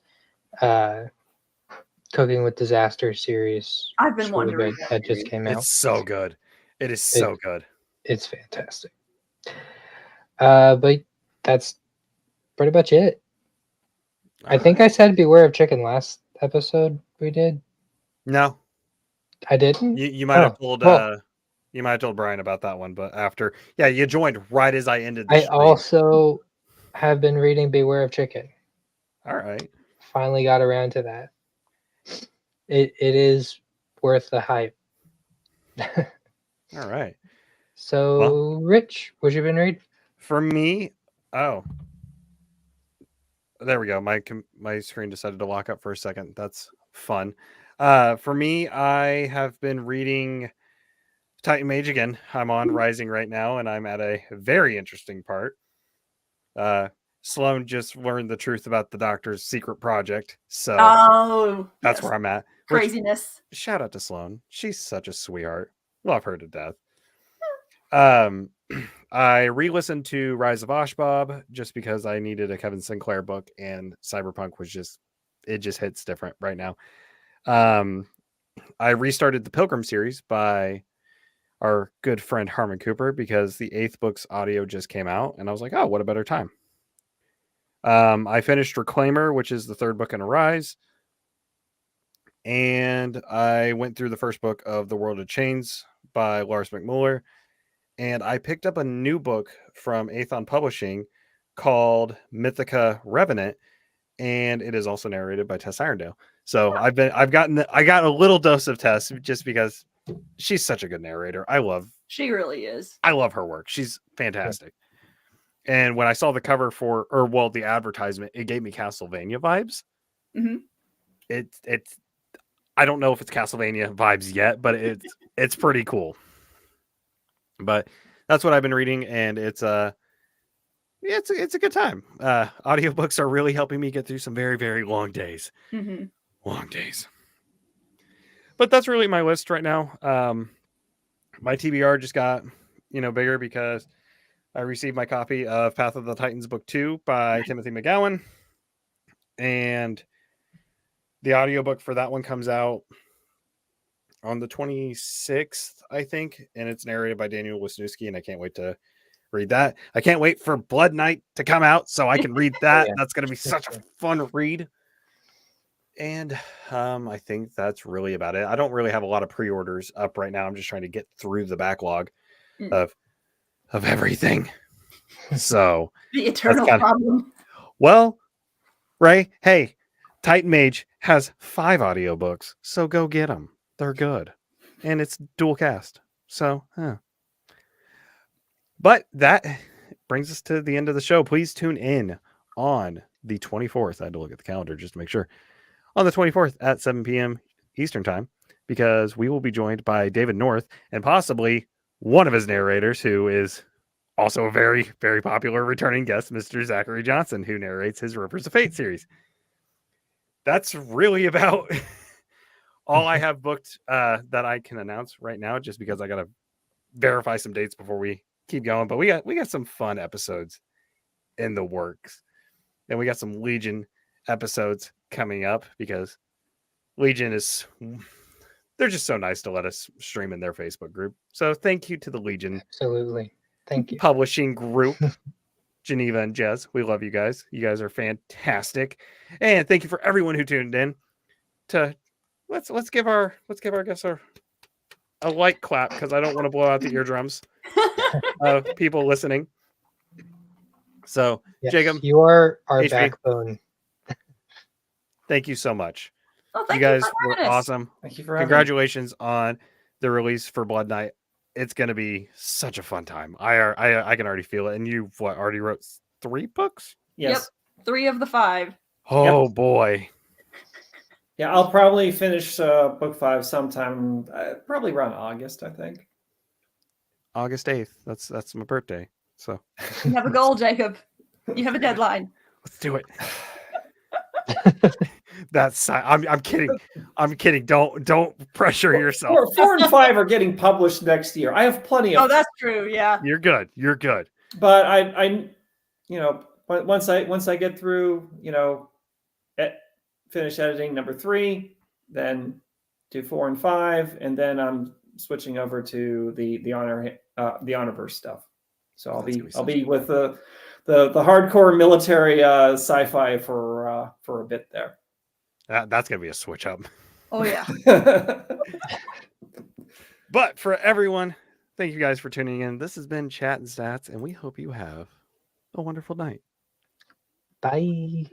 Cooking with Disaster series. I've been wanting to read that just came out. It's so good. It is so good. It's fantastic. But that's pretty much it. I think I said beware of chicken last episode we did. No, I didn't. you might have told well. you might have told Brian about that one, but after you joined right as I ended the I stream. also have been reading Beware of Chicken. All right. Finally got around to that. It is worth the hype. All right. So, Well, Rich, what you been reading? For me, there we go. My screen decided to lock up for a second. That's fun. For me, I have been reading Titan Mage again. I'm on Rising right now, and I'm at a very interesting part. Sloan just learned the truth about the Doctor's secret project, so that's where I'm at. Craziness. Shout out to Sloan. She's such a sweetheart. Love her to death. I re-listened to Rise of Ashbob just because I needed a Kevin Sinclair book, and Cyberpunk was just hits different right now. I restarted the Pilgrim series by our good friend Harmon Cooper because the 8th book's audio just came out, and I was like, oh, what a better time. I finished Reclaimer, which is the 3rd book in Arise, and I went through the 1st book of The World of Chains by Lars McMuller, and I picked up a new book from Aethon Publishing called Mythica Revenant, and it is also narrated by Tess Irondale. So I got a little dose of Tess just because she's such a good narrator. She really is. I love her work. She's fantastic. And when I saw the cover the advertisement, it gave me Castlevania vibes. Mm-hmm. It's I don't know if it's Castlevania vibes yet, but it's pretty cool. But that's what I've been reading, and it's a good time. Audiobooks are really helping me get through some very, very long days. Mm-hmm. Long days. But that's really my list right now. My TBR just got bigger because I received my copy of Path of the Titans Book 2 by Timothy McGowan, and the audiobook for that one comes out on the 26th, I think, and it's narrated by Daniel Wisniewski, and I can't wait to read that. I can't wait for Blood Knight to come out so I can read that. That's going to be such a fun read. And I think that's really about it. I don't really have a lot of pre-orders up right now. I'm just trying to get through the backlog of everything. So the eternal problem. Well, Ray, hey, Titan Mage has 5 audiobooks, so go get them. They're good. And it's dual cast. So, But that brings us to the end of the show. Please tune in on the 24th. I had to look at the calendar just to make sure. On the 24th at 7 p.m. Eastern Time, because we will be joined by David North and possibly one of his narrators, who is also a very, very popular returning guest, Mr. Zachary Johnson, who narrates his Rivers of Fate series. That's really about all I have booked that I can announce right now, just because I got to verify some dates before we keep going. But we got some fun episodes in the works, and we got some Legion episodes coming up because Legion they're just so nice to let us stream in their Facebook group. So thank you to the Legion. Absolutely. Thank you. Publishing group, Geneva and Jez. We love you guys. You guys are fantastic. And thank you for everyone who tuned in. Let's give our guests a light clap, because I don't want to blow out the eardrums of people listening. So, yes, Jacob, you are our HP, backbone. Thank you so much. Oh, You guys were awesome. Thank you for Congratulations on the release for Blood Knight. It's going to be such a fun time. I can already feel it. And you already wrote 3 books? Yes. Yep. 3 of the 5. Oh boy. Yeah, I'll probably finish book 5 sometime, probably around August, I think. August 8th. That's my birthday. So you have a goal, Jacob. You have a deadline. Let's do it. I'm kidding. I'm kidding. Don't pressure yourself. 4 and 5 are getting published next year. I have plenty of. Oh, that's true. Yeah. You're good. But I once I get through, finish editing number 3, then do 4 and 5, and then I'm switching over to the Honorverse stuff. So I'll be with the hardcore military sci-fi for a bit there. That's gonna be a switch up. Oh yeah. But for everyone, thank you guys for tuning in. This has been Chattin Stats, and we hope you have a wonderful night. Bye.